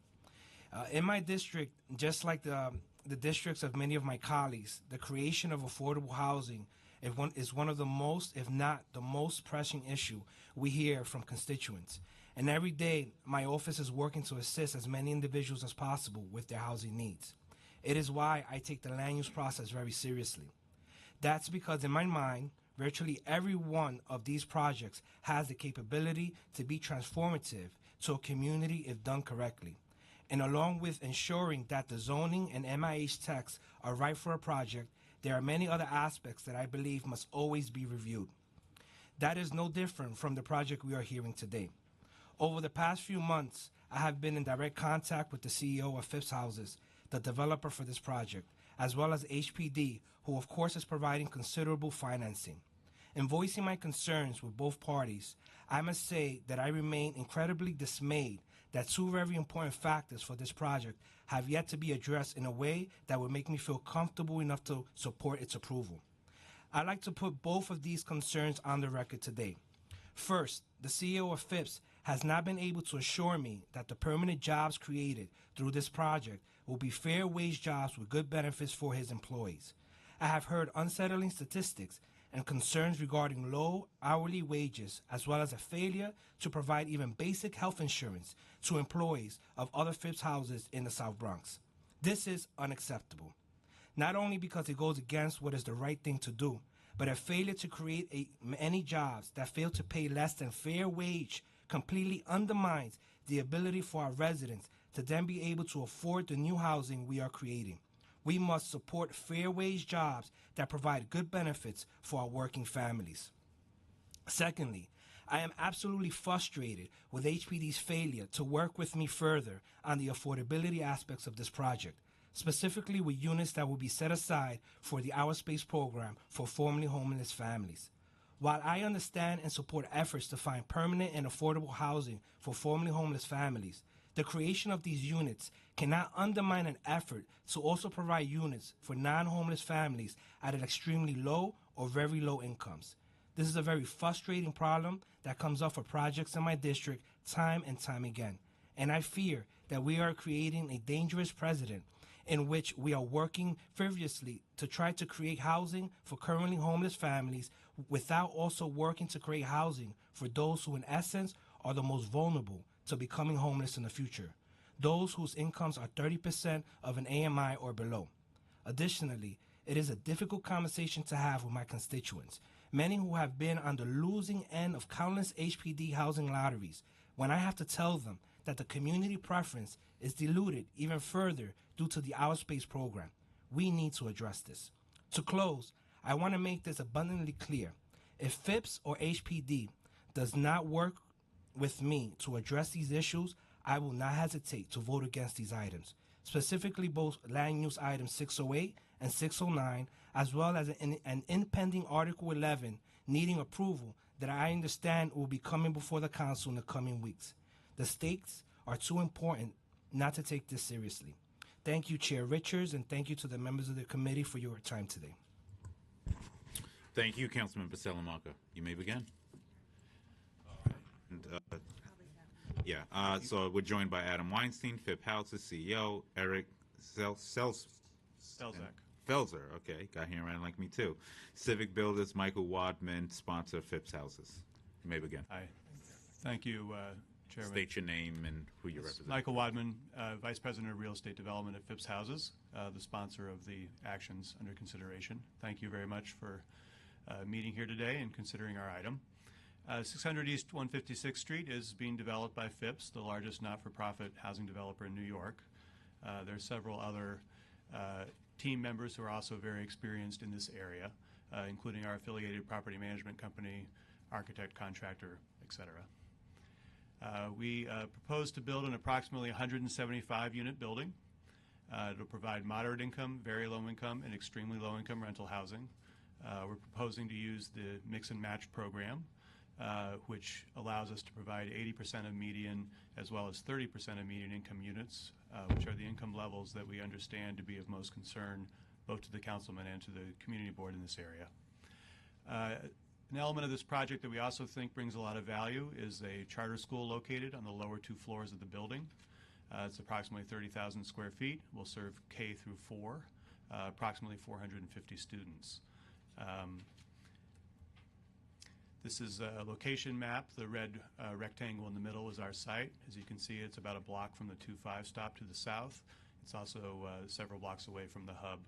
In my district, just like the districts of many of my colleagues, the creation of affordable housing is one of the most, if not the most pressing issue we hear from constituents. And every day, my office is working to assist as many individuals as possible with their housing needs. It is why I take the land use process very seriously. That's because in my mind, virtually every one of these projects has the capability to be transformative to a community if done correctly. And along with ensuring that the zoning and MIH texts are right for a project, there are many other aspects that I believe must always be reviewed. That is no different from the project we are hearing today. Over the past few months, I have been in direct contact with the CEO of Phipps Houses, the developer for this project, as well as HPD, who of course is providing considerable financing. In voicing my concerns with both parties, I must say that I remain incredibly dismayed that two very important factors for this project have yet to be addressed in a way that would make me feel comfortable enough to support its approval. I'd like to put both of these concerns on the record today. First, the CEO of Phipps has not been able to assure me that the permanent jobs created through this project will be fair wage jobs with good benefits for his employees. I have heard unsettling statistics and concerns regarding low hourly wages, as well as a failure to provide even basic health insurance to employees of other Phipps houses in the South Bronx. This is unacceptable, not only because it goes against what is the right thing to do, but a failure to create any jobs that fail to pay less than fair wage completely undermines the ability for our residents to then be able to afford the new housing we are creating. We must support fair wage jobs that provide good benefits for our working families. Secondly, I am absolutely frustrated with HPD's failure to work with me further on the affordability aspects of this project, specifically with units that will be set aside for the Our Space program for formerly homeless families. While I understand and support efforts to find permanent and affordable housing for formerly homeless families, the creation of these units cannot undermine an effort to also provide units for non-homeless families at an extremely low or very low incomes. This is a very frustrating problem that comes up for projects in my district time and time again. And I fear that we are creating a dangerous precedent in which we are working furiously to try to create housing for currently homeless families without also working to create housing for those who in essence are the most vulnerable to becoming homeless in the future, those whose incomes are 30% of an AMI or below. Additionally, it is a difficult conversation to have with my constituents, many who have been on the losing end of countless HPD housing lotteries, when I have to tell them that the community preference is diluted even further due to the Our Space program. We need to address this. To close, I want to make this abundantly clear. If Phipps or HPD does not work with me to address these issues, I will not hesitate to vote against these items, specifically both land use items 608 and 609, as well as an impending Article 11 needing approval that I understand will be coming before the council in the coming weeks. The stakes are too important not to take this seriously. Thank you, Chair Richards, and thank you to the members of the committee for your time today. Thank you, Councilmember Salamanca. You may begin. And, Yeah, so we're joined by Adam Weinstein, Phipps Houses CEO, Eric Felzer, okay, got here around like me too. Civic Builders, Michael Wadman, sponsor Phipps Houses. You may begin. Hi. Thank you, Chairman. State your name and who you represent. Michael Wadman, Vice President of Real Estate Development at Phipps Houses, the sponsor of the actions under consideration. Thank you very much for meeting here today and considering our item. 600 East 156th Street is being developed by Phipps, the largest not-for-profit housing developer in New York. There are several other team members who are also very experienced in this area, including our affiliated property management company, architect, contractor, etc. We propose to build an approximately 175-unit building. It'll provide moderate income, very low income, and extremely low income rental housing. We're proposing to use the mix and match program, which allows us to provide 80% of median as well as 30% of median income units, which are the income levels that we understand to be of most concern both to the councilman and to the community board in this area. An element of this project that we also think brings a lot of value is a charter school located on the lower 2 floors of the building. It's approximately 30,000 square feet. We'll serve K through 4, approximately 450 students. This is a location map. The red rectangle in the middle is our site. As you can see, it's about a block from the 2-5 stop to the south. It's also several blocks away from the hub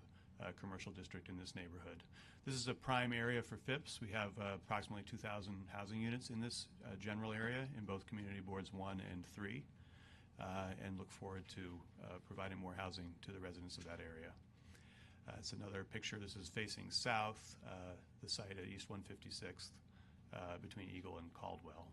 commercial district in this neighborhood. This is a prime area for Phipps. We have approximately 2,000 housing units in this general area in both community boards 1 and 3, and look forward to providing more housing to the residents of that area. It's another picture. This is facing south, the site at East 156th. Between Eagle and Caldwell.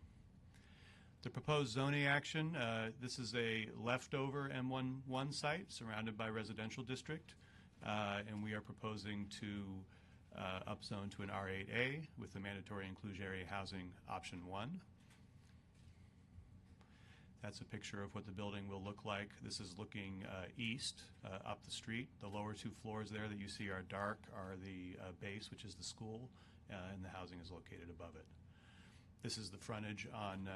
The proposed zoning action, this is a leftover M11 site surrounded by residential district, and we are proposing to upzone to an R8A with the mandatory inclusionary housing option 1. That's a picture of what the building will look like. This is looking east up the street. The lower 2 floors there that you see are dark are the base, which is the school, and the housing is located above it. This is the frontage on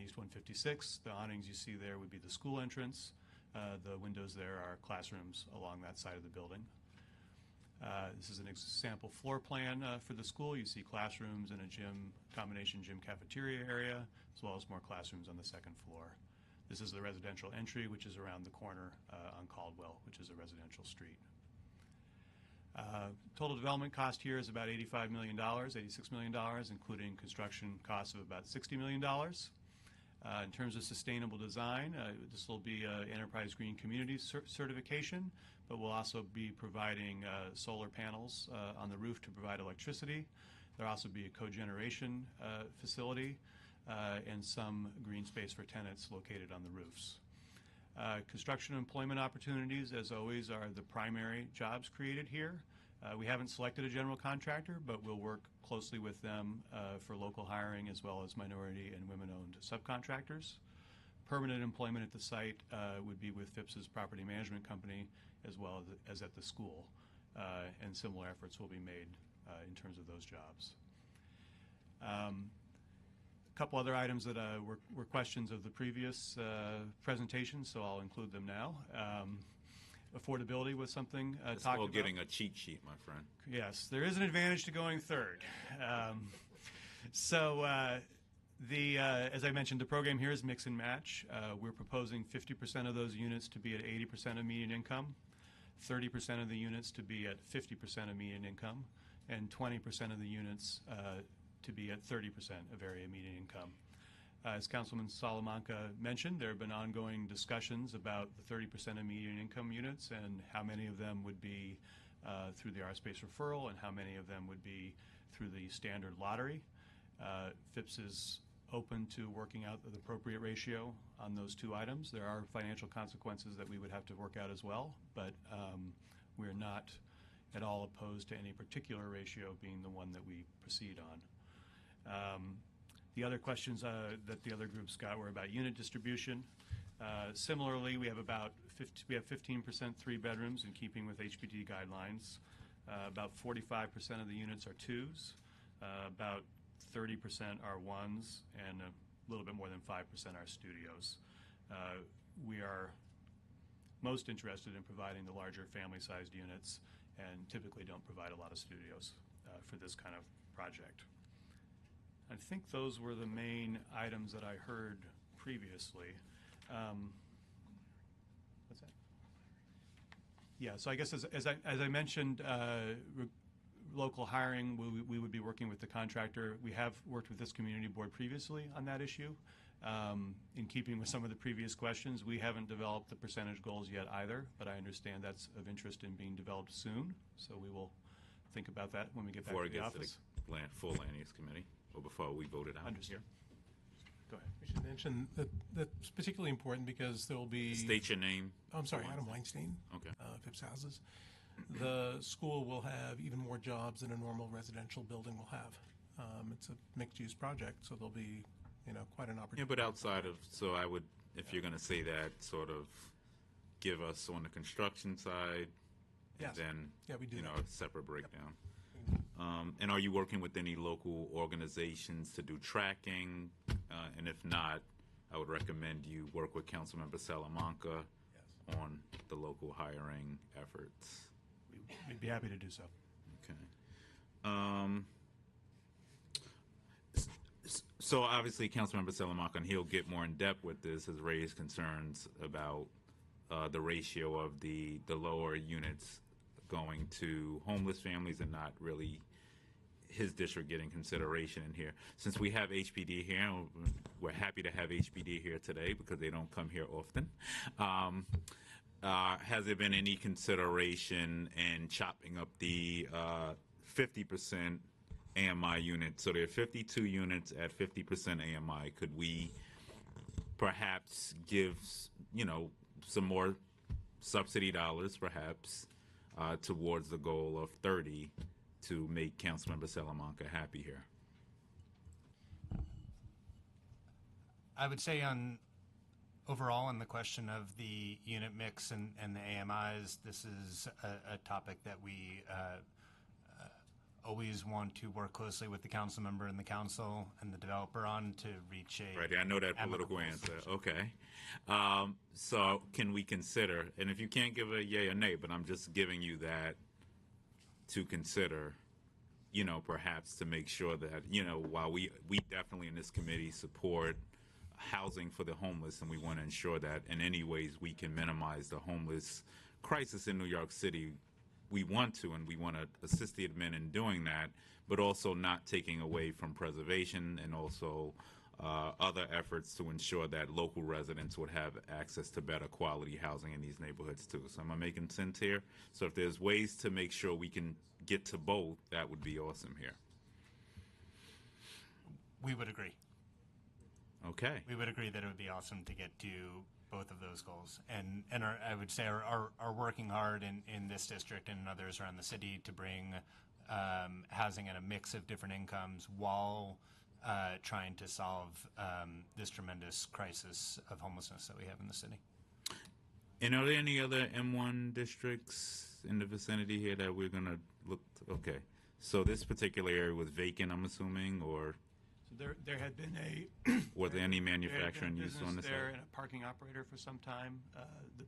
East 156. The awnings you see there would be the school entrance. The windows there are classrooms along that side of the building. This is an example floor plan for the school. You see classrooms and a gym, combination gym cafeteria area, as well as more classrooms on the 2nd floor. This is the residential entry, which is around the corner on Caldwell, which is a residential street. Total development cost here is about $85 million, $86 million, including construction costs of about $60 million. In terms of sustainable design, this will be Enterprise Green Community certification, but we'll also be providing solar panels on the roof to provide electricity. There'll also be a cogeneration facility and some green space for tenants located on the roofs. Construction and employment opportunities, as always, are the primary jobs created here. We haven't selected a general contractor, but we'll work closely with them for local hiring as well as minority and women-owned subcontractors. Permanent employment at the site would be with Phipps's property management company as well as at the school, and similar efforts will be made in terms of those jobs. A couple other items that were questions of the previous presentation, so I'll include them now. Affordability was something talked about. It's getting a cheat sheet, my friend. Yes, there is an advantage to going third. As I mentioned, the program here is mix and match. We're proposing 50% of those units to be at 80% of median income, 30% of the units to be at 50% of median income, and 20% of the units to be at 30% of area median income. As Councilman Salamanca mentioned, there have been ongoing discussions about the 30% of median income units and how many of them would be through the R-Space referral and how many of them would be through the standard lottery. Phipps is open to working out the appropriate ratio on those 2 items. There are financial consequences that we would have to work out as well, but we're not at all opposed to any particular ratio being the one that we proceed on. The other questions that the other groups got were about unit distribution. Similarly, we have 15% 3 bedrooms in keeping with HPD guidelines. About 45% of the units are 2s. About 30% are 1s, and little bit more than 5% are studios. We are most interested in providing the larger family-sized units and typically don't provide a lot of studios for this kind of project. I think those were the main items that I heard previously. What's that? Yeah, so I guess as I mentioned, local hiring, we would be working with the contractor. We have worked with this community board previously on that issue. In keeping with some of the previous questions, we haven't developed the percentage goals yet either, but I understand that's of interest in being developed soon. So we will think about that when we get back to the office. Before it gets to the full land use committee, or before we vote it out. Understood. Go ahead. We should mention that that's particularly important because there will be... State your name. Oh, I'm sorry, Adam Weinstein. Okay. Phipps Houses. The school will have even more jobs than a normal residential building will have. It's a mixed-use project, so there'll be, quite an opportunity. Yeah, but outside of, so I would, if you're going to say that, sort of give us on the construction side, Yes. and then, We do a separate breakdown. And are you working with any local organizations to do tracking? And if not, I would recommend you work with Councilmember Salamanca on the local hiring efforts. We'd be happy to do so. Okay. So obviously, Councilmember Salamanca, and he'll get more in depth with this, has raised concerns about the ratio of the lower units going to homeless families and not really his district getting consideration in here. Since we have HPD here, we're happy to have HPD here today because they don't come here often. Has there been any consideration in chopping up the 50% AMI units? So there are 52 units at 50% AMI. Could we perhaps give, some more subsidy dollars, perhaps, towards the goal of 30 to make Councilmember Salamanca happy here? I would say overall on the question of the unit mix and the AMIs, this is a topic that we always want to work closely with the council member and the council and the developer on to reach a Right, I know that political answer. Okay. So can we consider, and if you can't give a yay or nay, but I'm just giving you that to consider, perhaps to make sure that, while we definitely in this committee support housing for the homeless, and we want to ensure that in any ways we can minimize the homeless crisis in New York City, we want to, and we want to assist the admin in doing that, but also not taking away from preservation and also other efforts to ensure that local residents would have access to better quality housing in these neighborhoods too. So am I making sense here? So if there's ways to make sure we can get to both, that would be awesome here. We would agree. Okay. We would agree that it would be awesome to get to both of those goals, and I would say are working hard in this district and in others around the city to bring housing at a mix of different incomes while trying to solve this tremendous crisis of homelessness that we have in the city. And are there any other M1 districts in the vicinity here that we're going to look? Okay. So this particular area was vacant, I'm assuming, or? So there had been was there any manufacturing use on this there side? and a parking operator for some time. The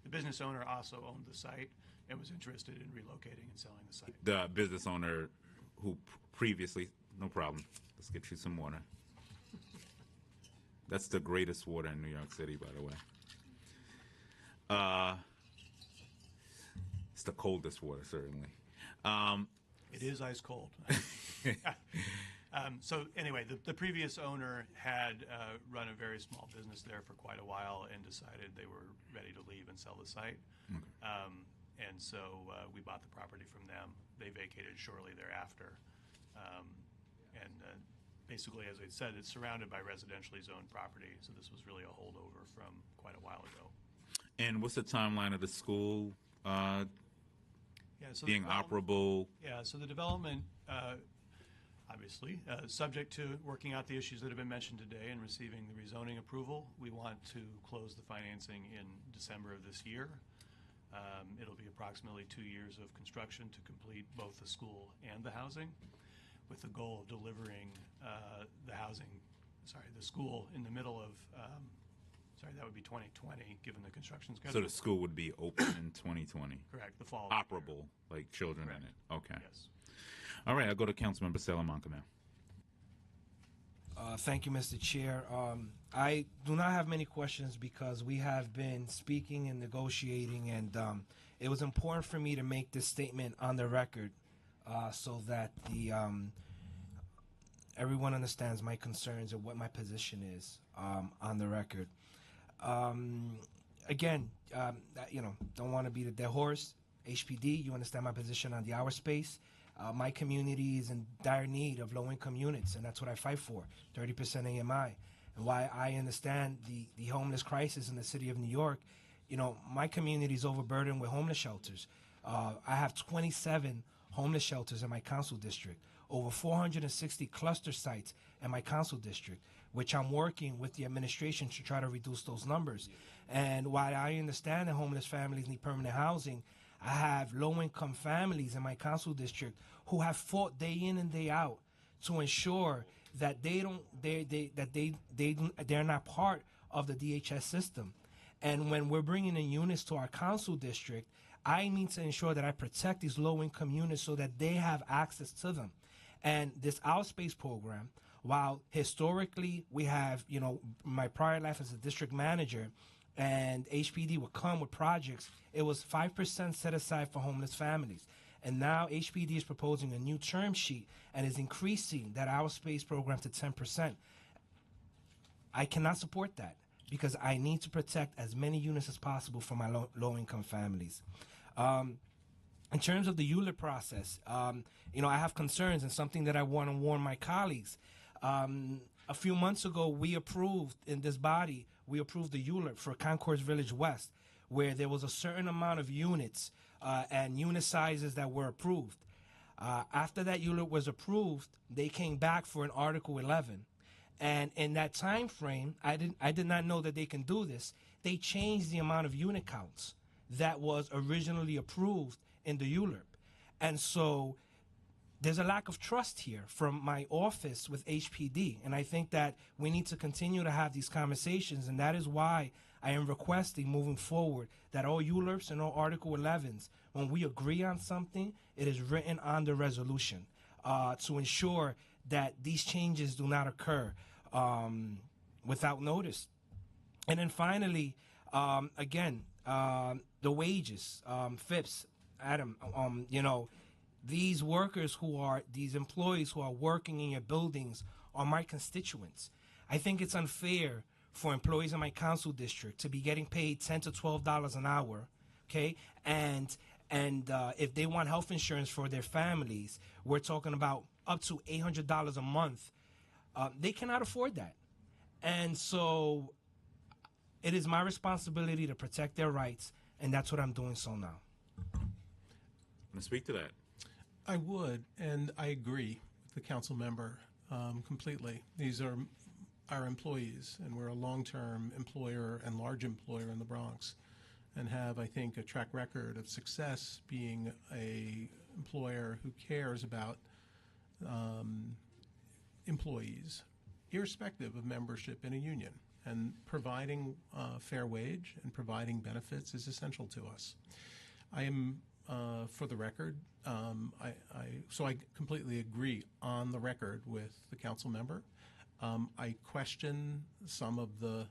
business owner also owned the site and was interested in relocating and selling the site. The business owner who previously, no problem. Let's get you some water. That's the greatest water in New York City, by the way. It's the coldest water, certainly. It is ice cold. So anyway, the previous owner had run a very small business there for quite a while and decided they were ready to leave and sell the site. Okay. And so we bought the property from them. They vacated shortly thereafter. Basically, as I said, it's surrounded by residentially zoned property, so this was really a holdover from quite a while ago. And what's the timeline of the school being operable? Yeah, so the development, obviously, subject to working out the issues that have been mentioned today and receiving the rezoning approval, we want to close the financing in December of this year. It'll be approximately 2 years of construction to complete both the school and the housing. with the goal of delivering the school in the middle of, that would be 2020, given the construction schedule. So the school would be open in 2020? Correct, the fall. Operable, like children Correct. in it? Okay. Yes. All right, I'll go to Councilmember Salamanca now. Thank you, Mr. Chair. I do not have many questions because we have been speaking and negotiating, and it was important for me to make this statement on the record so that everyone understands my concerns and what my position is on the record. Again, don't want to beat a dead horse. HPD, you understand my position on the hour space. My community is in dire need of low-income units, and that's what I fight for, 30% AMI. And why I understand the homeless crisis in the city of New York, my community is overburdened with homeless shelters. I have 27 homeless shelters in my council district, over 460 cluster sites in my council district, which I'm working with the administration to try to reduce those numbers. And while I understand that homeless families need permanent housing, I have low-income families in my council district who have fought day in and day out to ensure that they're not part of the DHS system. And when we're bringing in units to our council district, I need to ensure that I protect these low-income units so that they have access to them. And this Outspace program, while historically we have, my prior life as a district manager, and HPD would come with projects, it was 5% set aside for homeless families. And now HPD is proposing a new term sheet and is increasing that Outspace program to 10%. I cannot support that because I need to protect as many units as possible for my low-income families. In terms of the ULIP process, I have concerns and something that I want to warn my colleagues. A few months ago, we approved in this body, we approved the ULIP for Concourse Village West, where there was a certain amount of units and unit sizes that were approved. After that ULIP was approved, they came back for an Article 11. And in that time frame, I did not know that they can do this. They changed the amount of unit counts that was originally approved in the ULIP. And so there's a lack of trust here from my office with HPD. And I think that we need to continue to have these conversations. And that is why I am requesting moving forward that all ULIPs and all Article 11s, when we agree on something, it is written on the resolution to ensure that these changes do not occur without notice. And then finally, the wages, FIPS, Adam, these employees who are working in your buildings are my constituents. I think it's unfair for employees in my council district to be getting paid $10 to $12 an hour, okay? And if they want health insurance for their families, we're talking about up to $800 a month. They cannot afford that. And so it is my responsibility to protect their rights, and that's what I'm doing so now. Want to speak to that? I would, and I agree with the council member completely. These are our employees, and we're a long-term employer and large employer in the Bronx, and have, I think, a track record of success being a employer who cares about employees, irrespective of membership in a union. And providing fair wage and providing benefits is essential to us. I am, for the record, so I completely agree on the record with the council member. I question some of the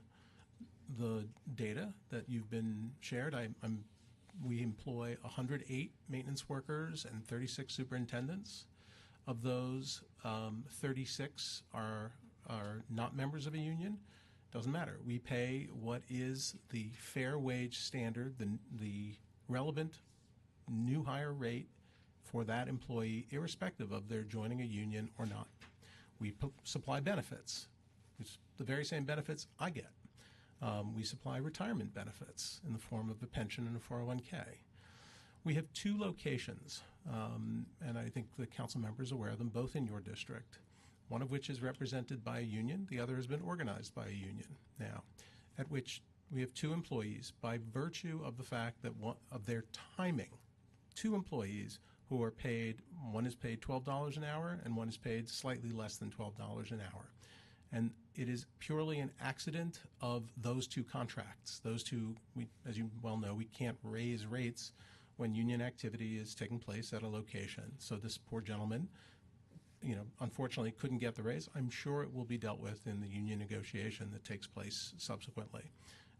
data that you've been shared. We employ 108 maintenance workers and 36 superintendents. Of those, 36 are not members of a union. Doesn't matter. We pay what is the fair wage standard, the relevant new hire rate for that employee, irrespective of their joining a union or not. We supply benefits. It's the very same benefits I get. We supply retirement benefits in the form of a pension and a 401k. We have two locations, and I think the council member is aware of them, both in your district, one of which is represented by a union, the other has been organized by a union now, at which we have two employees by virtue of the fact that of their timing, two employees who who are paid, one is paid $12 an hour and one is paid slightly less than $12 an hour. And it is purely an accident of those two contracts. Those two, as you well know, we can't raise rates when union activity is taking place at a location. So this poor gentleman, unfortunately couldn't get the raise. I'm sure it will be dealt with in the union negotiation that takes place subsequently.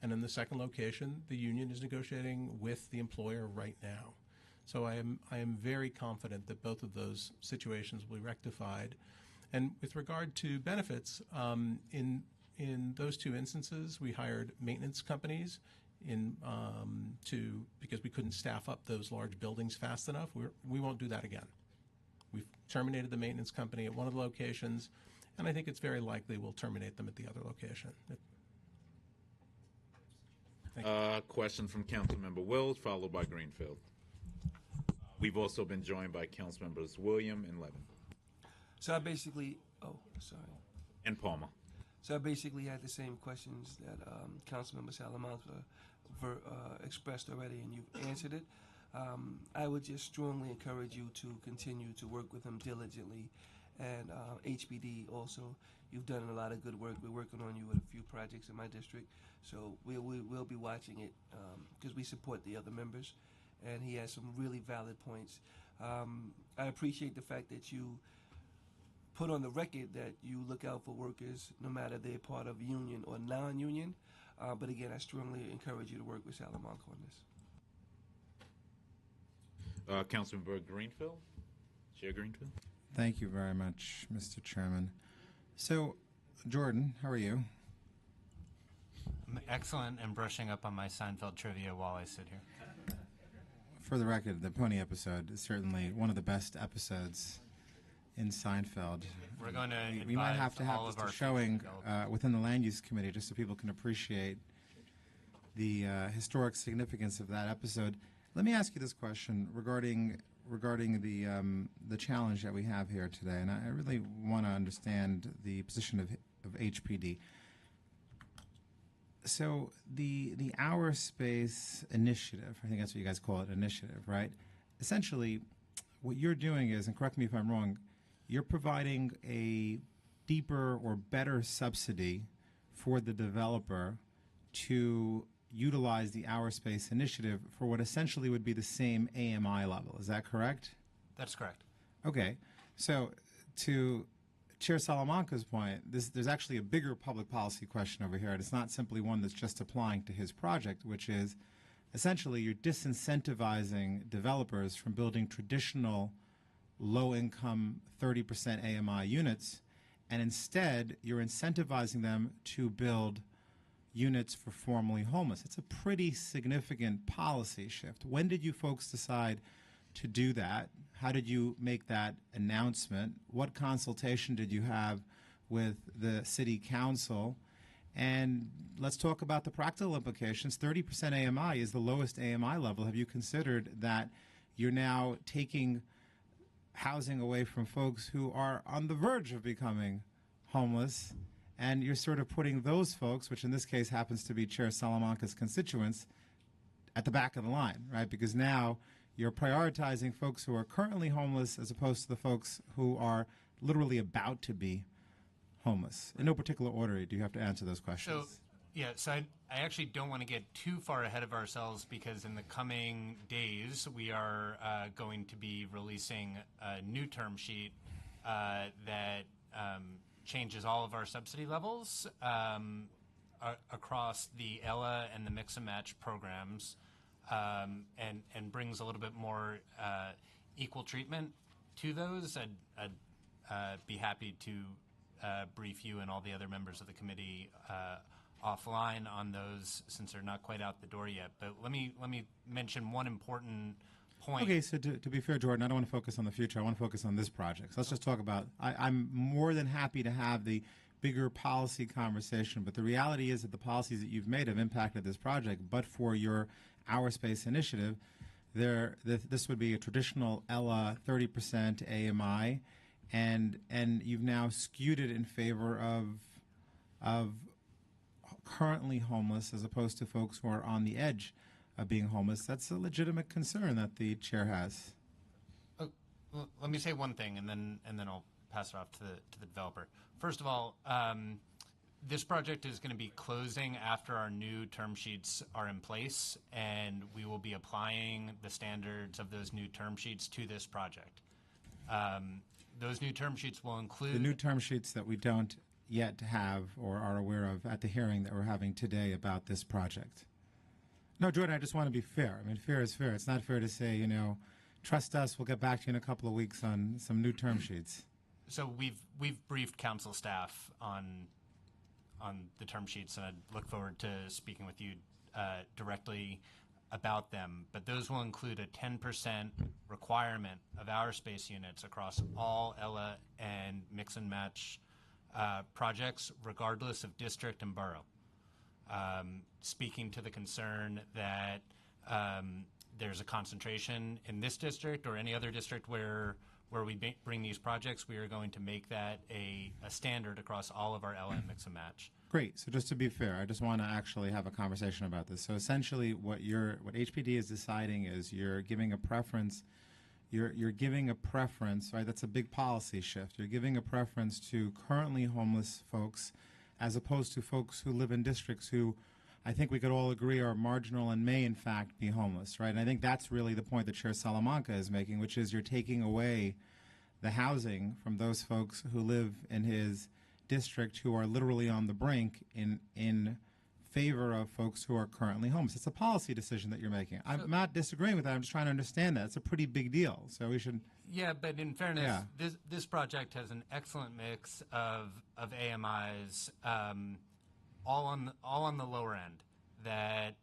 And in the second location, the union is negotiating with the employer right now. So I am very confident that both of those situations will be rectified. And with regard to benefits, in those two instances, we hired maintenance companies because we couldn't staff up those large buildings fast enough. We won't do that again. We've terminated the maintenance company at one of the locations, and I think it's very likely we'll terminate them at the other location. Thank you. Question from Councilmember Wills, followed by Greenfield. We've also been joined by Councilmembers William and Levin. So I basically, And Palmer. So I basically had the same questions that Councilmember Salamanca expressed already, and you've answered it. I would just strongly encourage you to continue to work with him diligently, and HPD also. You've done a lot of good work. We're working on you with a few projects in my district, so we'll be watching it because we support the other members, and he has some really valid points. I appreciate the fact that you put on the record that you look out for workers no matter they're part of union or non-union. But again, I strongly encourage you to work with Salamanca on this. Councilmember Greenfield. Chair Greenfield. Thank you very much, Mr. Chairman. So, Jordan, how are you? I'm excellent and brushing up on my Seinfeld trivia while I sit here. For the record, the pony episode is certainly one of the best episodes in Seinfeld. We're going to we might have to have all just of our a showing within the Land Use Committee just so people can appreciate the historic significance of that episode. Let me ask you this question regarding the challenge that we have here today, and I really want to understand the position of HPD. So the Our Space Initiative, I think that's what you guys call it, initiative, right? Essentially, what you're doing is, and correct me if I'm wrong, you're providing a deeper or better subsidy for the developer to utilize the Our Space Initiative for what essentially would be the same AMI level. Is that correct? That's correct. Okay. So to Chair Salamanca's point, there's actually a bigger public policy question over here, and it's not simply one that's just applying to his project, which is essentially you're disincentivizing developers from building traditional low-income 30% AMI units, and instead you're incentivizing them to build units for formerly homeless. It's a pretty significant policy shift. When did you folks decide to do that? How did you make that announcement? What consultation did you have with the city council? And let's talk about the practical implications. 30% AMI is the lowest AMI level. Have you considered that you're now taking housing away from folks who are on the verge of becoming homeless, and you're sort of putting those folks, which in this case happens to be Chair Salamanca's constituents, at the back of the line, right? Because now you're prioritizing folks who are currently homeless as opposed to the folks who are literally about to be homeless. In no particular order do you have to answer those questions. So I actually don't want to get too far ahead of ourselves because in the coming days we are going to be releasing a new term sheet that changes all of our subsidy levels across the ELA and the Mix and Match programs and brings a little bit more equal treatment to those. I'd be happy to brief you and all the other members of the committee offline on those since they're not quite out the door yet. But let me mention one important point. Okay, so to be fair, Jordan, I don't want to focus on the future. I want to focus on this project. So let's just talk about, I'm more than happy to have the bigger policy conversation, but the reality is that the policies that you've made have impacted this project, but for your Our Space Initiative, this would be a traditional ELA 30% AMI, and you've now skewed it in favor of currently homeless as opposed to folks who are on the edge of being homeless. That's a legitimate concern that the chair has. let me say one thing, and then I'll pass it off to the developer. First of all, this project is going to be closing after our new term sheets are in place, and we will be applying the standards of those new term sheets to this project. Those new term sheets will include the new term sheets that we don't yet have or are aware of at the hearing that we're having today about this project. No, Jordan, I just want to be fair. I mean, fair is fair. It's not fair to say, you know, trust us, we'll get back to you in a couple of weeks on some new term sheets. So we've briefed council staff on the term sheets, and I look forward to speaking with you directly about them. But those will include a 10% requirement of our space units across all ELA and mix and match projects, regardless of district and borough. Speaking to the concern that there's a concentration in this district or any other district where we bring these projects, we are going to make that a standard across all of our ELA and mix and match. Great. So just to be fair, I just want to actually have a conversation about this. So essentially, what HPD is deciding is you're giving a preference. You're giving a preference, right? That's a big policy shift. You're giving a preference to currently homeless folks, as opposed to folks who live in districts who, I think we could all agree, are marginal and may in fact be homeless, right? And I think that's really the point that Chair Salamanca is making, which is you're taking away the housing from those folks who live in his district who are literally on the brink in favor of folks who are currently homeless. It's a policy decision that you're making. I'm not disagreeing with that. I'm just trying to understand that. It's a pretty big deal. So we should... Yeah, but in fairness, this project has an excellent mix of AMIs, all on the lower end that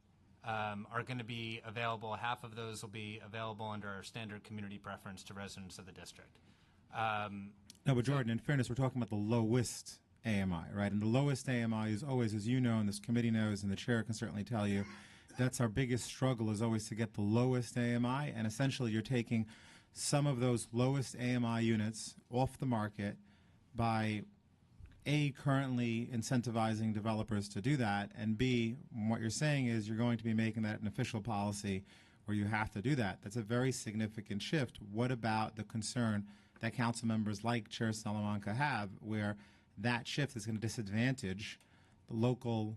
are going to be available. Half of those will be available under our standard community preference to residents of the district. No, but Jordan, in fairness, we're talking about the lowest AMI, right? And the lowest AMI is always, as you know, and this committee knows, and the chair can certainly tell you, that's our biggest struggle, is always to get the lowest AMI. And essentially, you're taking some of those lowest AMI units off the market by, A, currently incentivizing developers to do that, and B, what you're saying is you're going to be making that an official policy where you have to do that. That's a very significant shift. What about the concern that council members like Chair Salamanca have, where that shift is going to disadvantage the local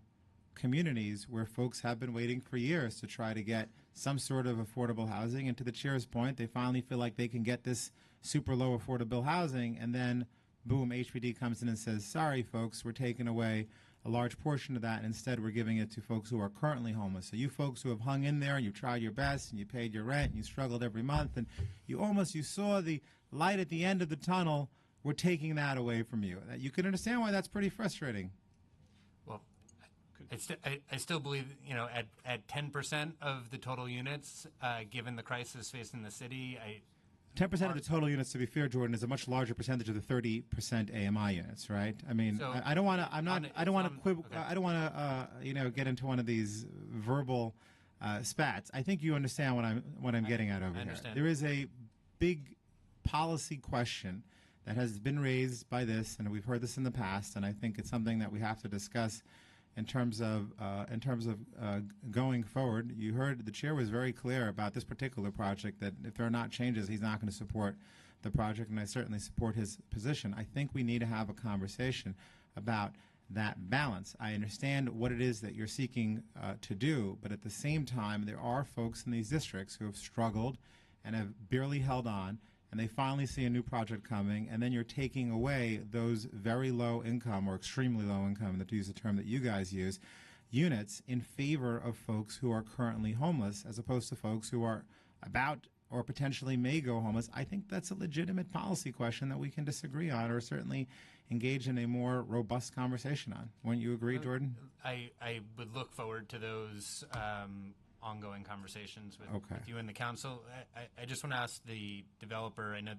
communities where folks have been waiting for years to try to get some sort of affordable housing? And to the chair's point, they finally feel like they can get this super low affordable housing, and then boom, HPD comes in and says, sorry folks, we're taking away a large portion of that, and instead we're giving it to folks who are currently homeless. So you folks who have hung in there and you tried your best and you paid your rent and you struggled every month and you saw the light at the end of the tunnel, we're taking that away from you. You can understand why that's pretty frustrating. Well, I still believe, you know, at 10% of the total units, given the crisis facing the city, 10% of the total units, to be fair, Jordan, is a much larger percentage of the 30% AMI units, right? I mean, So I don't want to. I don't want to quibble. okay. I don't want to, get into one of these verbal spats. I think you understand what I'm getting at over here. understand. There is a big policy question that has been raised by this, and we've heard this in the past, and I think it's something that we have to discuss in terms of going forward. You heard the chair was very clear about this particular project, that if there are not changes, he's not going to support the project, and I certainly support his position. I think we need to have a conversation about that balance. I understand what it is that you're seeking to do, but at the same time, there are folks in these districts who have struggled and have barely held on, and they finally see a new project coming, and then you're taking away those very low income or extremely low income, to use the term that you guys use, units in favor of folks who are currently homeless, as opposed to folks who are about or potentially may go homeless. I think that's a legitimate policy question that we can disagree on, or certainly engage in a more robust conversation on. Wouldn't you agree, Jordan? I would look forward to those ongoing conversations with you and the council. I just want to ask the developer, I know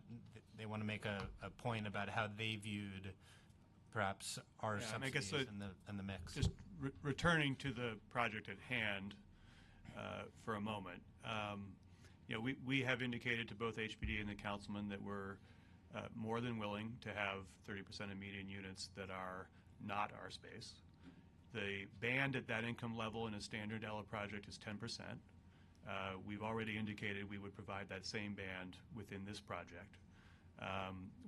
they want to make a point about how they viewed perhaps our subsidies in the mix. Just returning to the project at hand for a moment. We have indicated to both HPD and the councilman that we're more than willing to have 30% of median units that are not our space. The band at that income level in a standard ELA project is 10%. We've already indicated we would provide that same band within this project.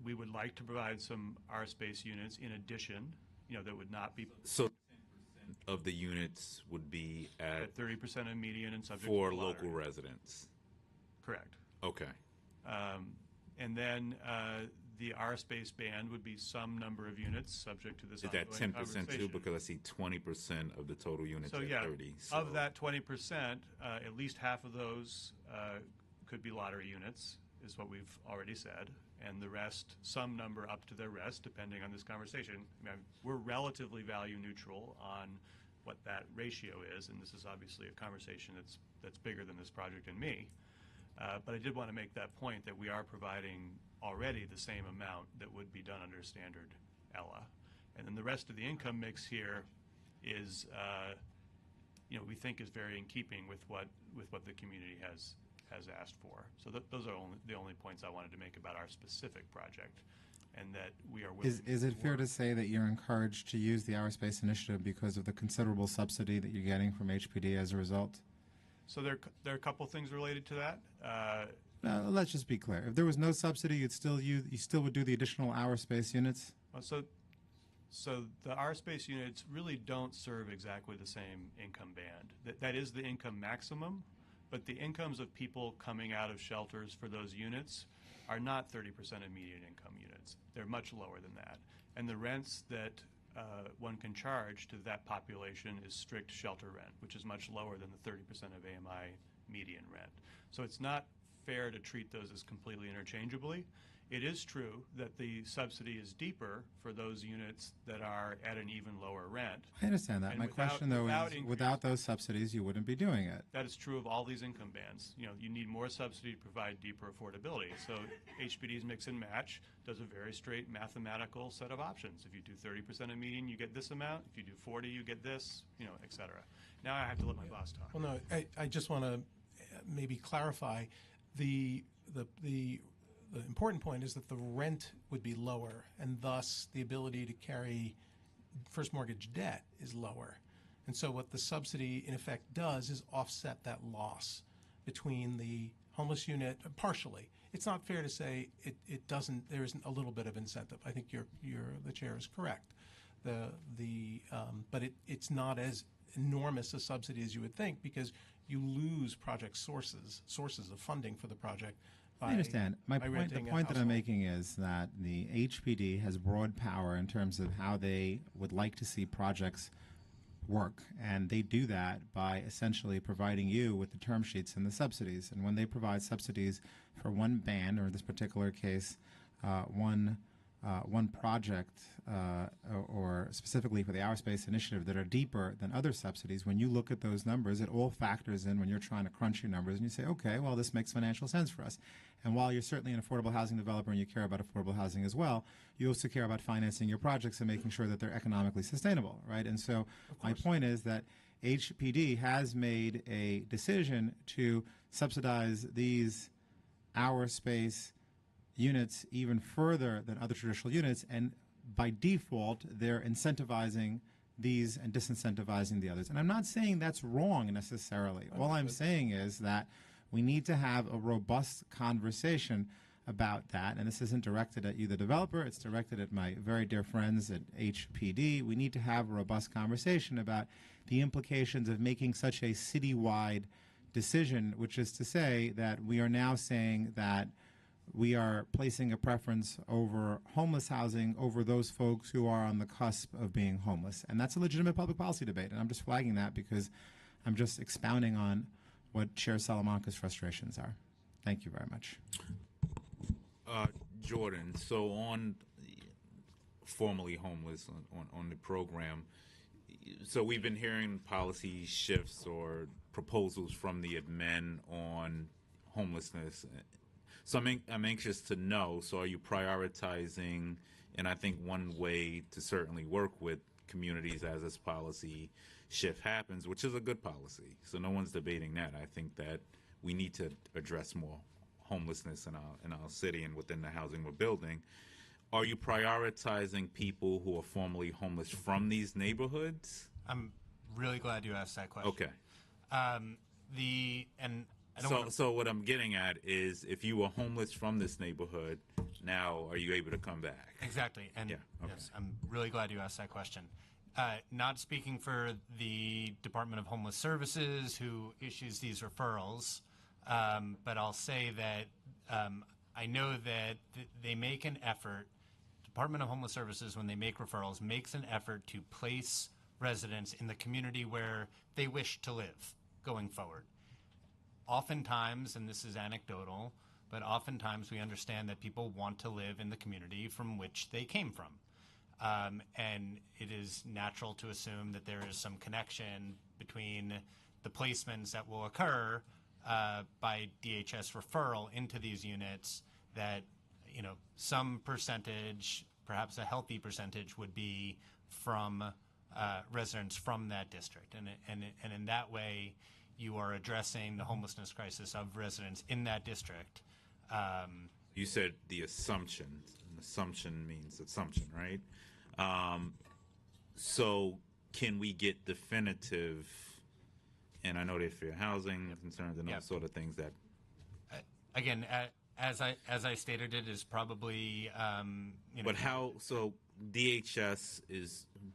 We would like to provide some R-space units in addition, that would not be So of the units would be at 30% of median and subject for to local lottery. residents. Correct. Okay. And then the R-space band would be some number of units subject to this Is that ongoing 10% too? conversation. Because I see 20% of the total units So at yeah, 30. of that 20%, at least half of those could be lottery units, is what we've already said, and the rest, some number up to their rest, depending on this conversation. I mean, we're relatively value neutral on what that ratio is, and this is obviously a conversation that's bigger than this project and me. But I did want to make that point that we are providing already the same amount that would be done under standard ELA. And then the rest of the income mix here is, we think is very in keeping with what the community has asked for. So those are the only points I wanted to make about our specific project, and that we are willing. Is it fair to say that you're encouraged to use the Aerospace Initiative because of the considerable subsidy that you're getting from HPD as a result? So there are a couple things related to that. Let's just be clear. If there was no subsidy, you still would do the additional Aerospace units? So the R-space units really don't serve exactly the same income band. That is the income maximum, but the incomes of people coming out of shelters for those units are not 30% of median income units. They're much lower than that. And the rents that one can charge to that population is strict shelter rent, which is much lower than the 30% of AMI median rent. So it's not fair to treat those as completely interchangeably. It is true that the subsidy is deeper for those units that are at an even lower rent. I understand that. And My question, though, is without those subsidies, you wouldn't be doing it. That is true of all these income bands. You need more subsidy to provide deeper affordability. So HPD's mix and match does a very straight mathematical set of options. If you do 30% of median, you get this amount. If you do 40, you get this, et cetera. Now I have to let my boss talk. Well, no, I just want to maybe clarify the important point is that the rent would be lower, and thus the ability to carry first mortgage debt is lower. And so what the subsidy in effect does is offset that loss between the homeless unit partially. It's not fair to say it doesn't. There isn't a little bit of incentive. I think the chair is correct. But it's not as enormous a subsidy as you would think, because you lose project sources of funding for the project. I understand. The point that I'm making is that the HPD has broad power in terms of how they would like to see projects work, and they do that by essentially providing you with the term sheets and the subsidies. And when they provide subsidies for one band, or in this particular case, one project, or specifically for the Aerospace Initiative, that are deeper than other subsidies, when you look at those numbers, it all factors in when you're trying to crunch your numbers, and you say, okay, well, this makes financial sense for us. And while you're certainly an affordable housing developer and you care about affordable housing as well, you also care about financing your projects and making sure that they're economically sustainable, right? And so my point is that HPD has made a decision to subsidize these Aerospace units even further than other traditional units, and by default, they're incentivizing these and disincentivizing the others. And I'm not saying that's wrong necessarily. All I'm saying is that we need to have a robust conversation about that, and this isn't directed at you, the developer, it's directed at my very dear friends at HPD. We need to have a robust conversation about the implications of making such a citywide decision, which is to say that we are now saying that we are placing a preference over homeless housing over those folks who are on the cusp of being homeless. And that's a legitimate public policy debate, and I'm just flagging that because I'm just expounding on what Chair Salamanca's frustrations are. Thank you very much. Jordan, so on formerly homeless on the program, so we've been hearing policy shifts or proposals from the admin on homelessness. So I'm anxious to know, so are you prioritizing, and I think one way to certainly work with communities as this policy shift happens, which is a good policy, so no one's debating that. I think that we need to address more homelessness in our city and within the housing we're building. Are you prioritizing people who are formerly homeless from these neighborhoods? I'm really glad you asked that question. Okay. I don't So, wanna, so what I'm getting at is, if you were homeless from this neighborhood, now are you able to come back? exactly, and Yeah, okay. yes, I'm really glad you asked that question. Not speaking for the Department of Homeless Services who issues these referrals, but I'll say that I know that they make an effort. Department of Homeless Services, when they make referrals, makes an effort to place residents in the community where they wish to live going forward. Oftentimes, and this is anecdotal, but oftentimes we understand that people want to live in the community from which they came from. And it is natural to assume that there is some connection between the placements that will occur by DHS referral into these units, that some percentage, perhaps a healthy percentage, would be from residents from that district, and in that way, you are addressing the homelessness crisis of residents in that district. You said the assumption. An assumption means assumption, right? So can we get definitive? And I know there's fair housing concerns and Yep. those sort of things that. Again, as I stated, it is probably But how? So DHS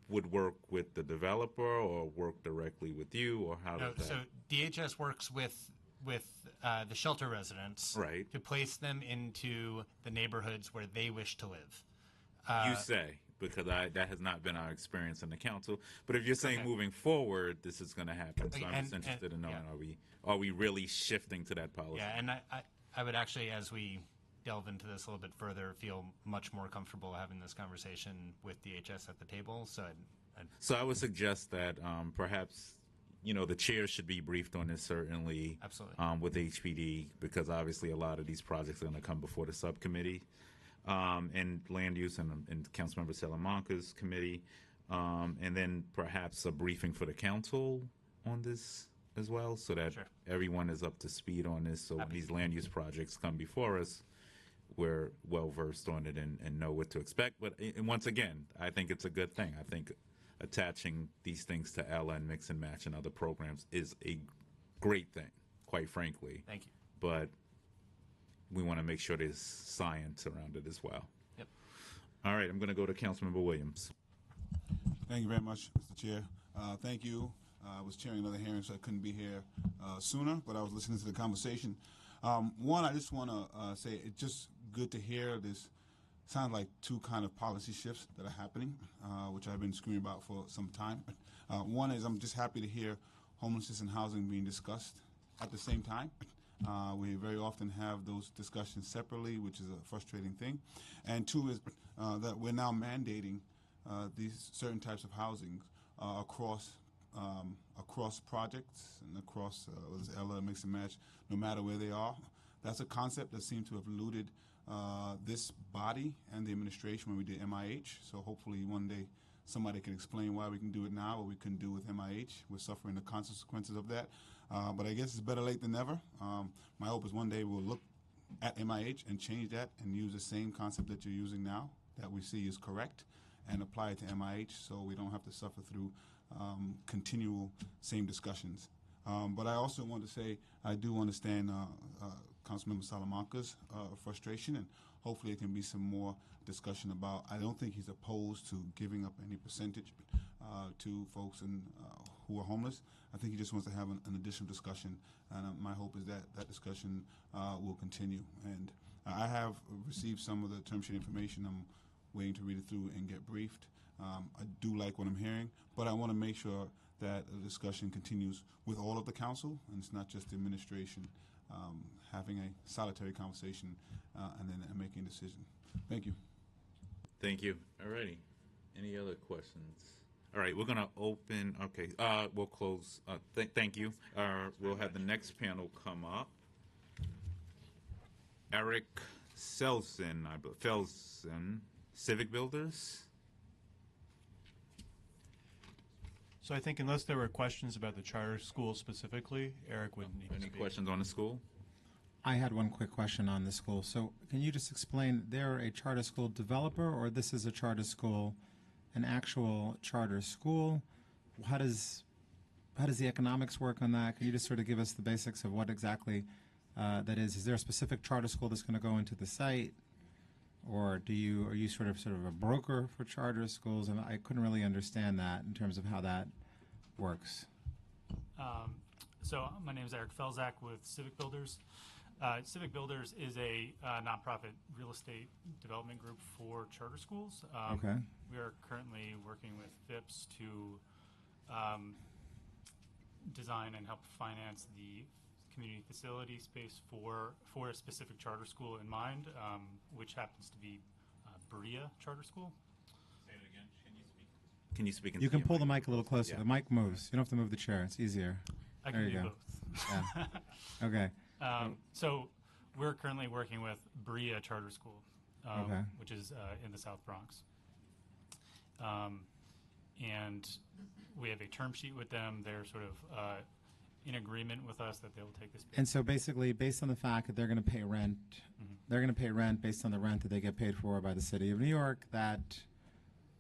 would work with the developer or work directly with you, or how No, does that? so DHS works with the shelter residents, Right. to place them into the neighborhoods where they wish to live. You say, because that has not been our experience in the council. But if you're saying Okay. moving forward, this is going to happen, so I'm And- just interested in knowing, yeah. are we really shifting to that policy? Yeah, and I would actually, as we delve into this a little bit further, feel much more comfortable having this conversation with DHS at the table. So So I would suggest that perhaps, the chair should be briefed on this, certainly. Absolutely. With HPD, because obviously a lot of these projects are going to come before the subcommittee, and land use and Councilmember Salamanca's committee, and then perhaps a briefing for the council on this as well, so that Sure. everyone is up to speed on this. So when these land use projects come before us, we're well versed on it and know what to expect. But and once again, I think it's a good thing. I think attaching these things to Ella and Mix and Match and other programs is a great thing, quite frankly. Thank you. But we want to make sure there's science around it as well. Yep. All right, I'm going to go to Councilmember Williams. Thank you very much, Mr. Chair. Thank you. I was chairing another hearing, so I couldn't be here sooner, but I was listening to the conversation. One, I just want to say it's just good to hear this. Sounds like two kind of policy shifts that are happening, which I've been screaming about for some time. One is I'm just happy to hear homelessness and housing being discussed at the same time. We very often have those discussions separately, which is a frustrating thing. And two is that we're now mandating these certain types of housing across projects and across Ella, Mix and Match, no matter where they are. That's a concept that seemed to have eluded this body and the administration when we did MIH. So hopefully one day somebody can explain why we can do it now, what we couldn't do with MIH. We're suffering the consequences of that. But I guess it's better late than never. My hope is one day we'll look at MIH and change that and use the same concept that you're using now that we see is correct and apply it to MIH so we don't have to suffer through continual same discussions. But I also want to say I do understand Councilmember Salamanca's frustration, and hopefully there can be some more discussion about. I don't think he's opposed to giving up any percentage to folks who are homeless. I think he just wants to have an additional discussion, and my hope is that that discussion will continue. And I have received some of the term sheet information. I'm waiting to read it through and get briefed. I do like what I'm hearing, but I want to make sure that the discussion continues with all of the council, and it's not just the administration having a solitary conversation and then making a decision. Thank you. Thank you. All righty. Any other questions? All right, we're going to open. Okay, we'll close. Thank you. We'll have the next panel come up. Eric Felsen, Civic Builders. So I think unless there were questions about the charter school specifically, Eric wouldn't need to Any speak. questions on the school? I had one quick question on the school. So can you just explain, they're a charter school developer, or this is a charter school, an actual charter school? How does how does the economics work on that? Can you just sort of give us the basics of what exactly that is? Is there a specific charter school that's going to go into the site, or are you sort of a broker for charter schools? And I couldn't really understand that in terms of how that works. So my name is Eric Felzak with Civic Builders. Civic Builders is a nonprofit real estate development group for charter schools. Okay. We are currently working with FIPS to design and help finance the community facility space for a specific charter school in mind, which happens to be Berea Charter School. Say it again. Can you speak? You can pull the mic a little closer. Yeah. The mic moves. You don't have to move the chair. It's easier. I can do both. Yeah. Okay. So we're currently working with Berea Charter School, okay. which is in the South Bronx. And we have a term sheet with them. They're sort of in agreement with us that they will take this. And so basically, based on the fact that they're going to pay rent, they're going to pay rent based on the rent that they get paid for by the city of New York, that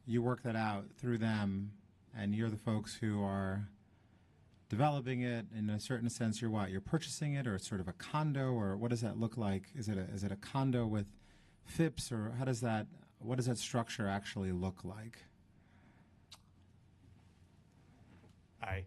you work that out through them, and you're the folks who are developing it. In a certain sense, you're what? You're purchasing it, or it's sort of a condo, or what does that look like? Is it a condo with FIPS, or what does that structure actually look like? Hi,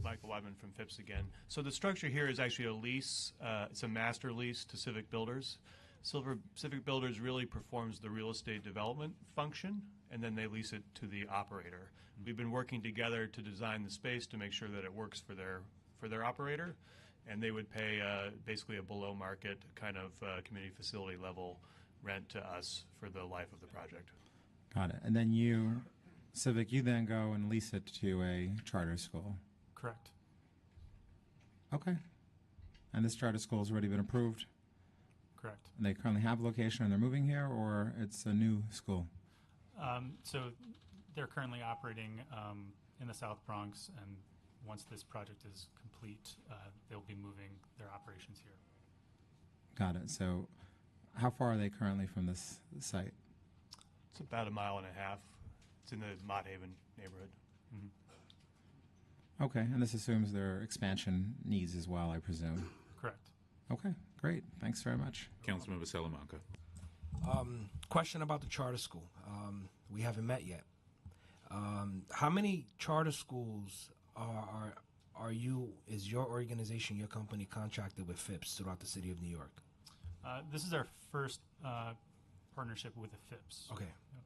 Michael Weidman from FIPS again. So the structure here is actually a lease. It's a master lease to Civic Builders. Civic Builders really performs the real estate development function, and then they lease it to the operator. We've been working together to design the space to make sure that it works for their operator, and they would pay basically a below market kind of community facility level rent to us for the life of the project. Got it. And then you, Civic, you then go and lease it to a charter school. Correct. Okay. And this charter school has already been approved? Correct. And they currently have a location and they're moving here, or it's a new school? So they're currently operating in the South Bronx, and once this project is complete, they'll be moving their operations here. Got it. So how far are they currently from this site? It's about 1.5 miles. It's in the Mott Haven neighborhood. Mm-hmm. Okay, and this assumes their expansion needs as well, I presume. Correct. Okay, great. Thanks very much. Councilmember Salamanca. Question about the charter school. We haven't met yet. How many charter schools is your organization, your company contracted with FIPS throughout the city of New York? This is our first partnership with the FIPS. Okay. Yep.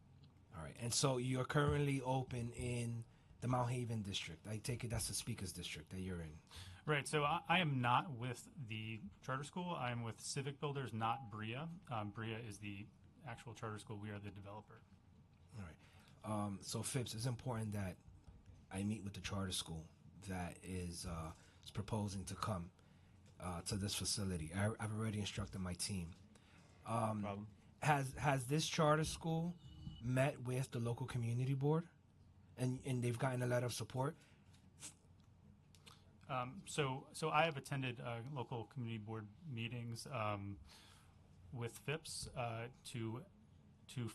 All right. And so you're currently open in the Mount Haven district. I take it that's the Speaker's district that you're in. Right. So I am not with the charter school. I am with Civic Builders, not Berea. Berea is the actual charter school. We are the developer. All right. So FIPS, it's important that I meet with the charter school that is proposing to come to this facility. I've already instructed my team. Problem. Has this charter school met with the local community board, and they've gotten a letter of support? So I have attended local community board meetings with FIPS to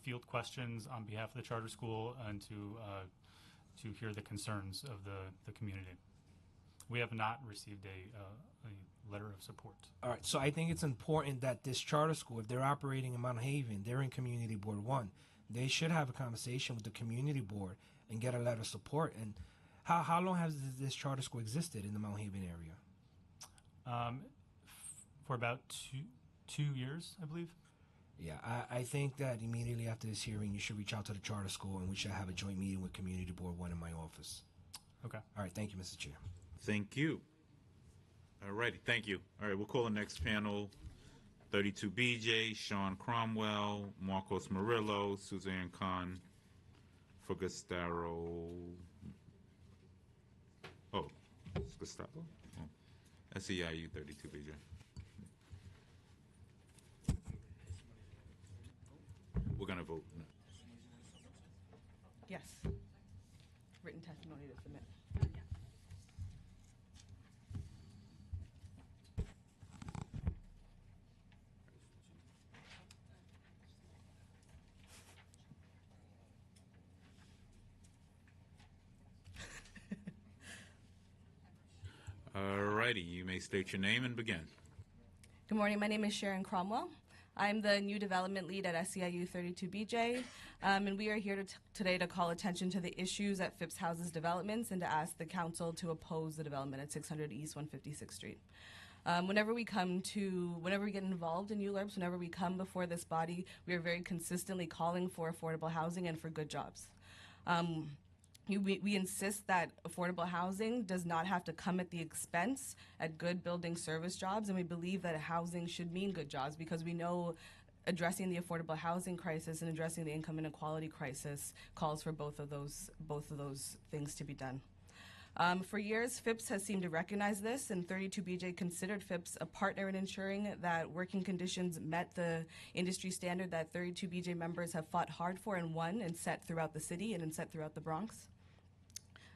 field questions on behalf of the charter school and to hear the concerns of the community. We have not received a letter of support. All right, so I think it's important that this charter school, if they're operating in Mount Haven, they're in Community Board 1, they should have a conversation with the community board and get a letter of support. And how long has this charter school existed in the Mount Haven area? For about two years, I believe. Yeah, I think that immediately after this hearing, you should reach out to the charter school, and we should have a joint meeting with Community Board 1 in my office. Okay. All right, thank you, Mr. Chair. Thank you. All righty, thank you. All right, we'll call the next panel. 32BJ, Sean Cromwell, Marcos Murillo, Suzanne Khan, Fugastaro. Oh, it's Gustavo? Oh. SEIU 32BJ. We're going to vote. Yes. Written testimony to submit. righty, you may state your name and begin. Good morning. My name is Sharon Cromwell. I'm the new development lead at SCIU 32BJ, and we are here today to call attention to the issues at Phipps Houses Developments and to ask the council to oppose the development at 600 East 156th Street. Whenever we get involved in ULURPs, whenever we come before this body, we are very consistently calling for affordable housing and for good jobs. We insist that affordable housing does not have to come at the expense at good building service jobs, and we believe that housing should mean good jobs because we know addressing the affordable housing crisis and addressing the income inequality crisis calls for both of those things to be done. For years, Phipps has seemed to recognize this, and 32BJ considered Phipps a partner in ensuring that working conditions met the industry standard that 32BJ members have fought hard for and won and set throughout the city and set throughout the Bronx.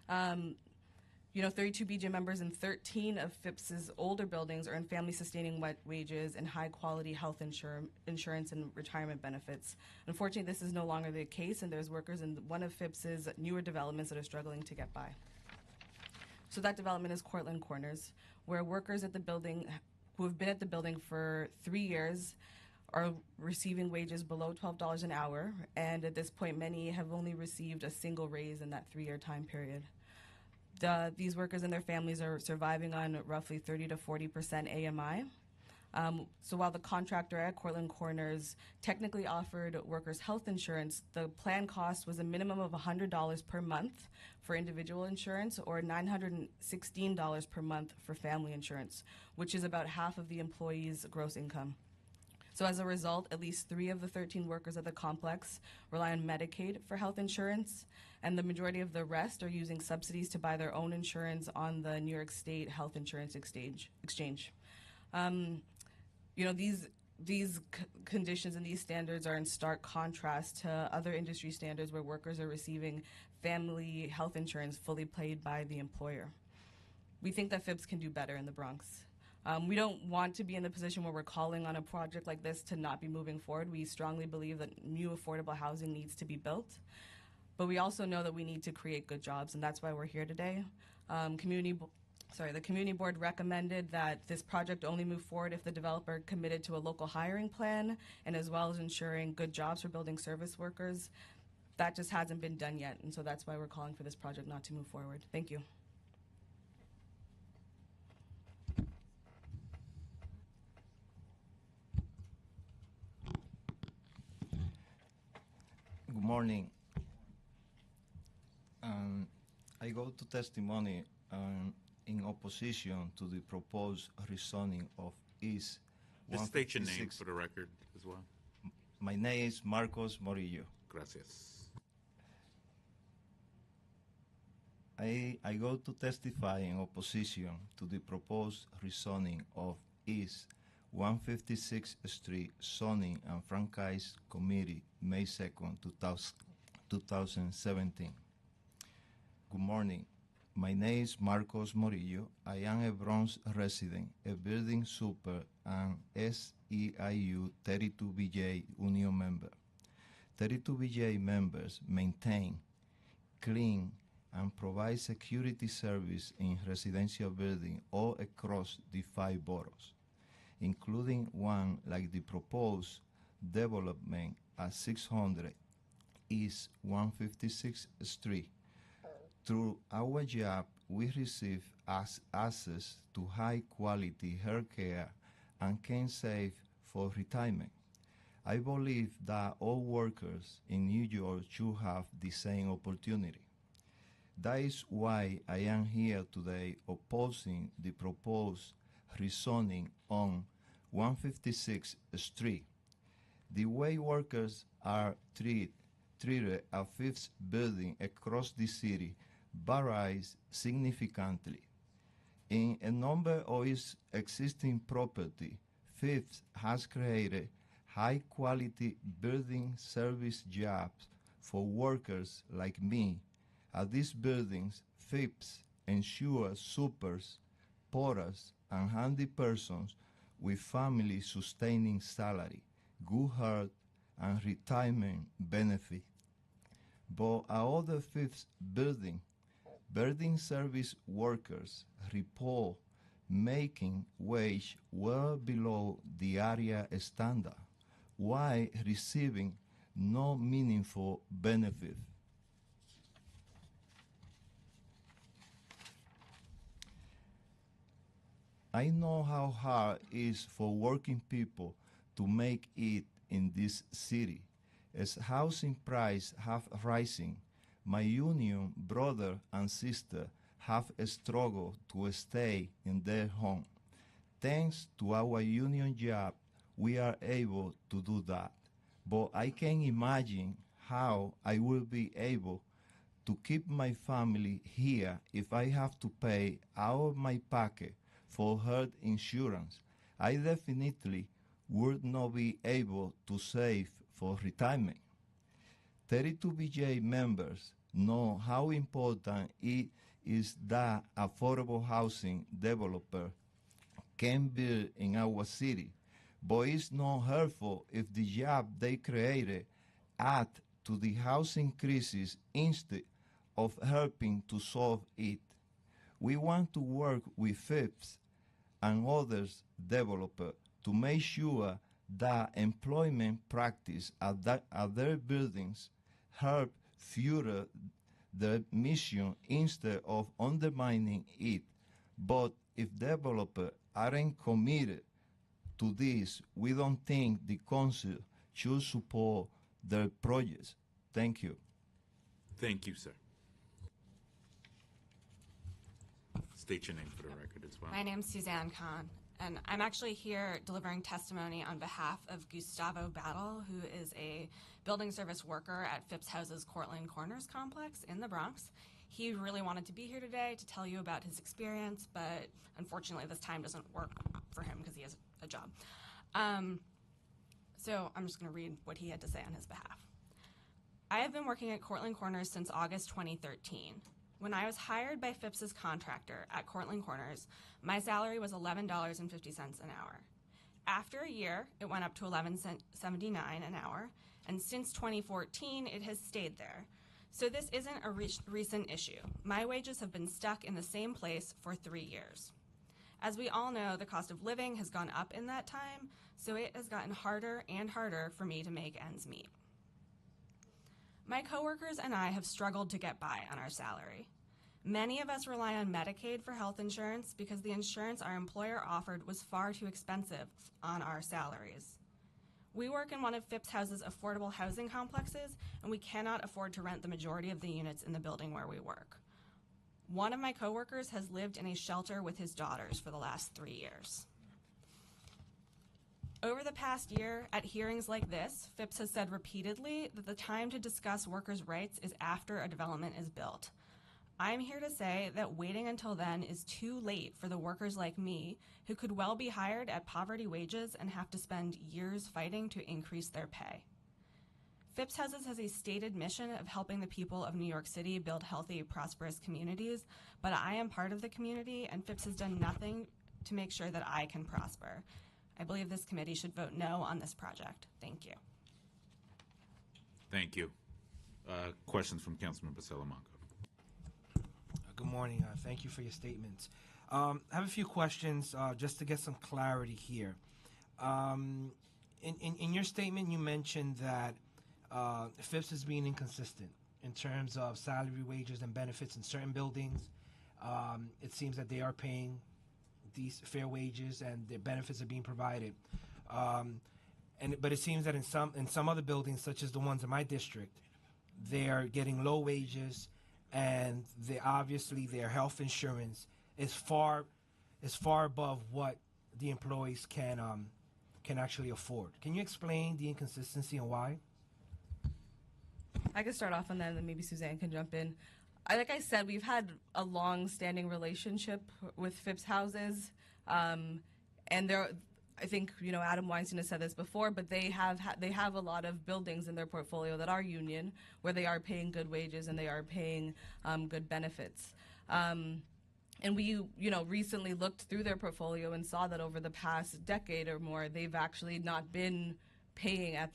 32BJ members in 13 of Phipps's older buildings earn family-sustaining wages and high-quality health insurance and retirement benefits. Unfortunately, this is no longer the case, and there's workers in one of Phipps's newer developments that are struggling to get by. So that development is Cortlandt Corners, where workers at the building who have been at the building for 3 years are receiving wages below $12 an hour, and at this point, many have only received a single raise in that 3-year time period. These workers and their families are surviving on roughly 30 to 40% AMI. So while the contractor at Cortlandt Corners technically offered workers health insurance, the plan cost was a minimum of $100 per month for individual insurance or $916 per month for family insurance, which is about half of the employee's gross income. So as a result, at least 3 of the 13 workers at the complex rely on Medicaid for health insurance, and the majority of the rest are using subsidies to buy their own insurance on the New York State Health Insurance Exchange. These conditions and these standards are in stark contrast to other industry standards where workers are receiving family health insurance fully paid by the employer. We think that Phipps can do better in the Bronx. We don't want to be in the position where we're calling on a project like this to not be moving forward. We strongly believe that new affordable housing needs to be built, but we also know that we need to create good jobs, and that's why we're here today. The community board recommended that this project only move forward if the developer committed to a local hiring plan and as well as ensuring good jobs for building service workers. That just hasn't been done yet, and so that's why we're calling for this project not to move forward. Thank you. Good morning. I go to testimony in opposition to the proposed rezoning of East Just state your name 156. for the record as well. My name is Marcos Morillo. Gracias. I go to testify in opposition to the proposed rezoning of East 156th Street Zoning and Franchise Committee, May 2nd, 2017. Good morning. My name is Marcos Morillo. I am a Bronx resident, a building super, and SEIU 32BJ union member. 32BJ members maintain, clean, and provide security service in residential buildings all across the 5 boroughs, including one like the proposed development at 600 East 156th Street. Through our job, we receive access to high-quality health care and can save for retirement. I believe that all workers in New York should have the same opportunity. That is why I am here today opposing the proposed rezoning on 156th Street. The way workers are treated at Phipps building across the city varies significantly. In a number of its existing property, Phipps has created high-quality building service jobs for workers like me. At these buildings, Phipps ensures supers, porters, and handy persons with family-sustaining salary, good health, and retirement benefit. But at other Phipps building service workers report making wage well below the area standard, while receiving no meaningful benefit. I know how hard it is for working people to make it in this city. As housing prices have risen, my union brother and sister have struggled to stay in their home. Thanks to our union job, we are able to do that. But I can imagine how I will be able to keep my family here if I have to pay out of my pocket for health insurance. I definitely would not be able to save for retirement. 32BJ members know how important it is that affordable housing developer can build in our city, but it's not helpful if the job they created add to the housing crisis instead of helping to solve it. We want to work with Phipps and others developers to make sure that employment practice at their buildings help further their mission instead of undermining it. But if developers aren't committed to this, we don't think the council should support their projects. Thank you. Thank you, sir. State your name for the record as well. My name's Suzanne Kahn, and I'm actually here delivering testimony on behalf of Gustavo Battle, who is a building service worker at Phipps House's Cortlandt Corners complex in the Bronx. He really wanted to be here today to tell you about his experience, but unfortunately this time doesn't work for him because he has a job. So I'm just going to read what he had to say on his behalf. I have been working at Cortlandt Corners since August 2013. When I was hired by Phipps's contractor at Cortlandt Corners, my salary was $11.50 an hour. After a year, it went up to $11.79 an hour, and since 2014, it has stayed there. So this isn't a recent issue. My wages have been stuck in the same place for 3 years. As we all know, the cost of living has gone up in that time, so it has gotten harder and harder for me to make ends meet. My coworkers and I have struggled to get by on our salary. Many of us rely on Medicaid for health insurance because the insurance our employer offered was far too expensive on our salaries. We work in one of Phipps House's affordable housing complexes, and we cannot afford to rent the majority of the units in the building where we work. One of my coworkers has lived in a shelter with his daughters for the last 3 years. Over the past year, at hearings like this, Phipps has said repeatedly that the time to discuss workers' rights is after a development is built. I'm here to say that waiting until then is too late for the workers like me who could well be hired at poverty wages and have to spend years fighting to increase their pay. Phipps Houses has a stated mission of helping the people of New York City build healthy, prosperous communities, but I am part of the community, and Phipps has done nothing to make sure that I can prosper. I believe this committee should vote no on this project. Thank you. Thank you. Questions from Councilmember Salamanca. Good morning. Thank you for your statements. I have a few questions just to get some clarity here. In your statement, you mentioned that Phipps is being inconsistent in terms of salary, wages, and benefits in certain buildings. It seems that they are paying these fair wages and their benefits are being provided. But it seems that in some other buildings, such as the ones in my district, they're getting low wages, and obviously their health insurance is far above what the employees can actually afford. Can you explain the inconsistency and why? I can start off on that, and then maybe Suzanne can jump in. Like I said, we've had a long-standing relationship with Phipps Houses, and I think Adam Weinstein has said this before, but they have a lot of buildings in their portfolio that are union, where they are paying good wages and they are paying good benefits. And we recently looked through their portfolio and saw that over the past decade or more, they've actually not been paying at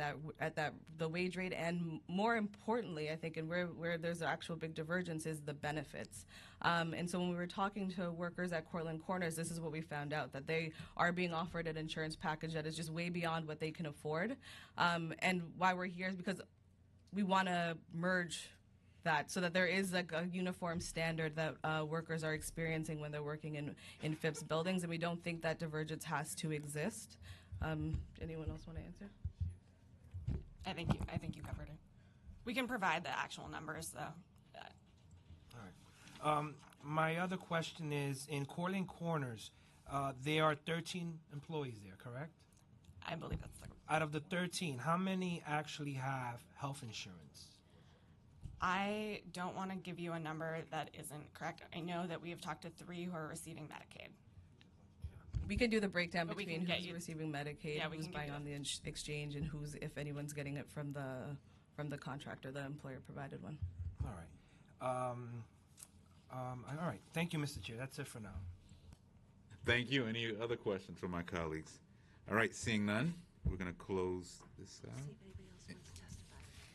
the wage rate, and more importantly, I think, and where there's an actual big divergence is the benefits. And so when we were talking to workers at Cortland Corners, this is what we found out, that they are being offered an insurance package that is just way beyond what they can afford. And why we're here is because we want to merge that so that there is like a uniform standard that workers are experiencing when they're working in FIPS buildings, and we don't think that divergence has to exist. Anyone else want to answer? I think you covered it. We can provide the actual numbers, though. All right. My other question is, in Cortland Corners, there are 13 employees there, correct? I believe that's the... Out of the 13, how many actually have health insurance? I don't want to give you a number that isn't correct. I know that we have talked to 3 who are receiving Medicaid. We can do the breakdown But we between can who's get you- receiving Medicaid, Yeah, we who's can give buying you on the exchange, and who's, if anyone's getting it from the contractor, the employer provided one. All right. All right. Thank you, Mr. Chair. That's it for now. Thank you. Any other questions from my colleagues? All right, seeing none, we're going to close this out.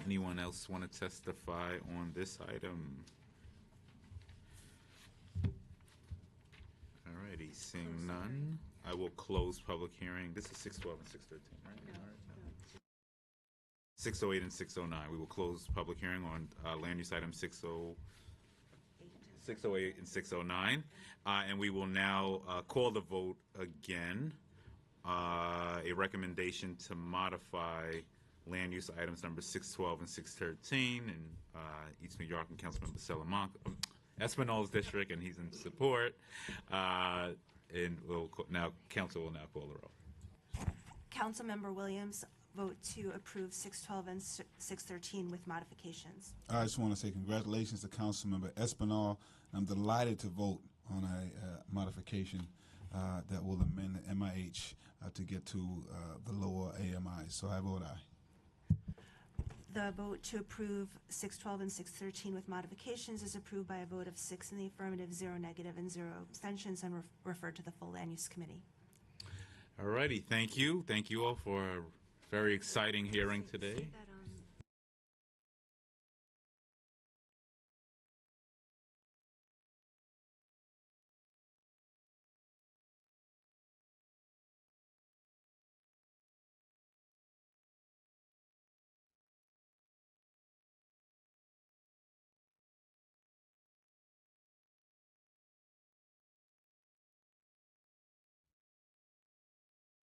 Anyone else want to testify on this item? All righty, seeing none, I will close public hearing. This is 612 and 613, right? 608 and 609. We will close public hearing on land use item 608 and 609. And we will now call the vote again. A recommendation to modify land use items number 612 and 613 in East New York and Councilmember Salamanca, Espinal's district, and he's in support. And council will now call the roll. Councilmember Williams, vote to approve 612 and 613 with modifications. I just want to say congratulations to Councilmember Espinal. I'm delighted to vote on a modification that will amend the MIH to get to the lower AMI. So I vote aye. The vote to approve 612 and 613 with modifications is approved by a vote of 6 in the affirmative, 0 negative, and 0 abstentions, and referred to the full Land Use Committee. All righty, thank you. Thank you all for a very exciting hearing today.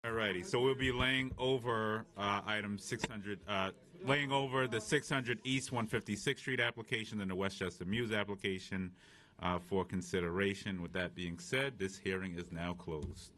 Alrighty, so we'll be laying over item 600, laying over the 600 East 156th Street application and the Westchester Muse application for consideration. With that being said, this hearing is now closed.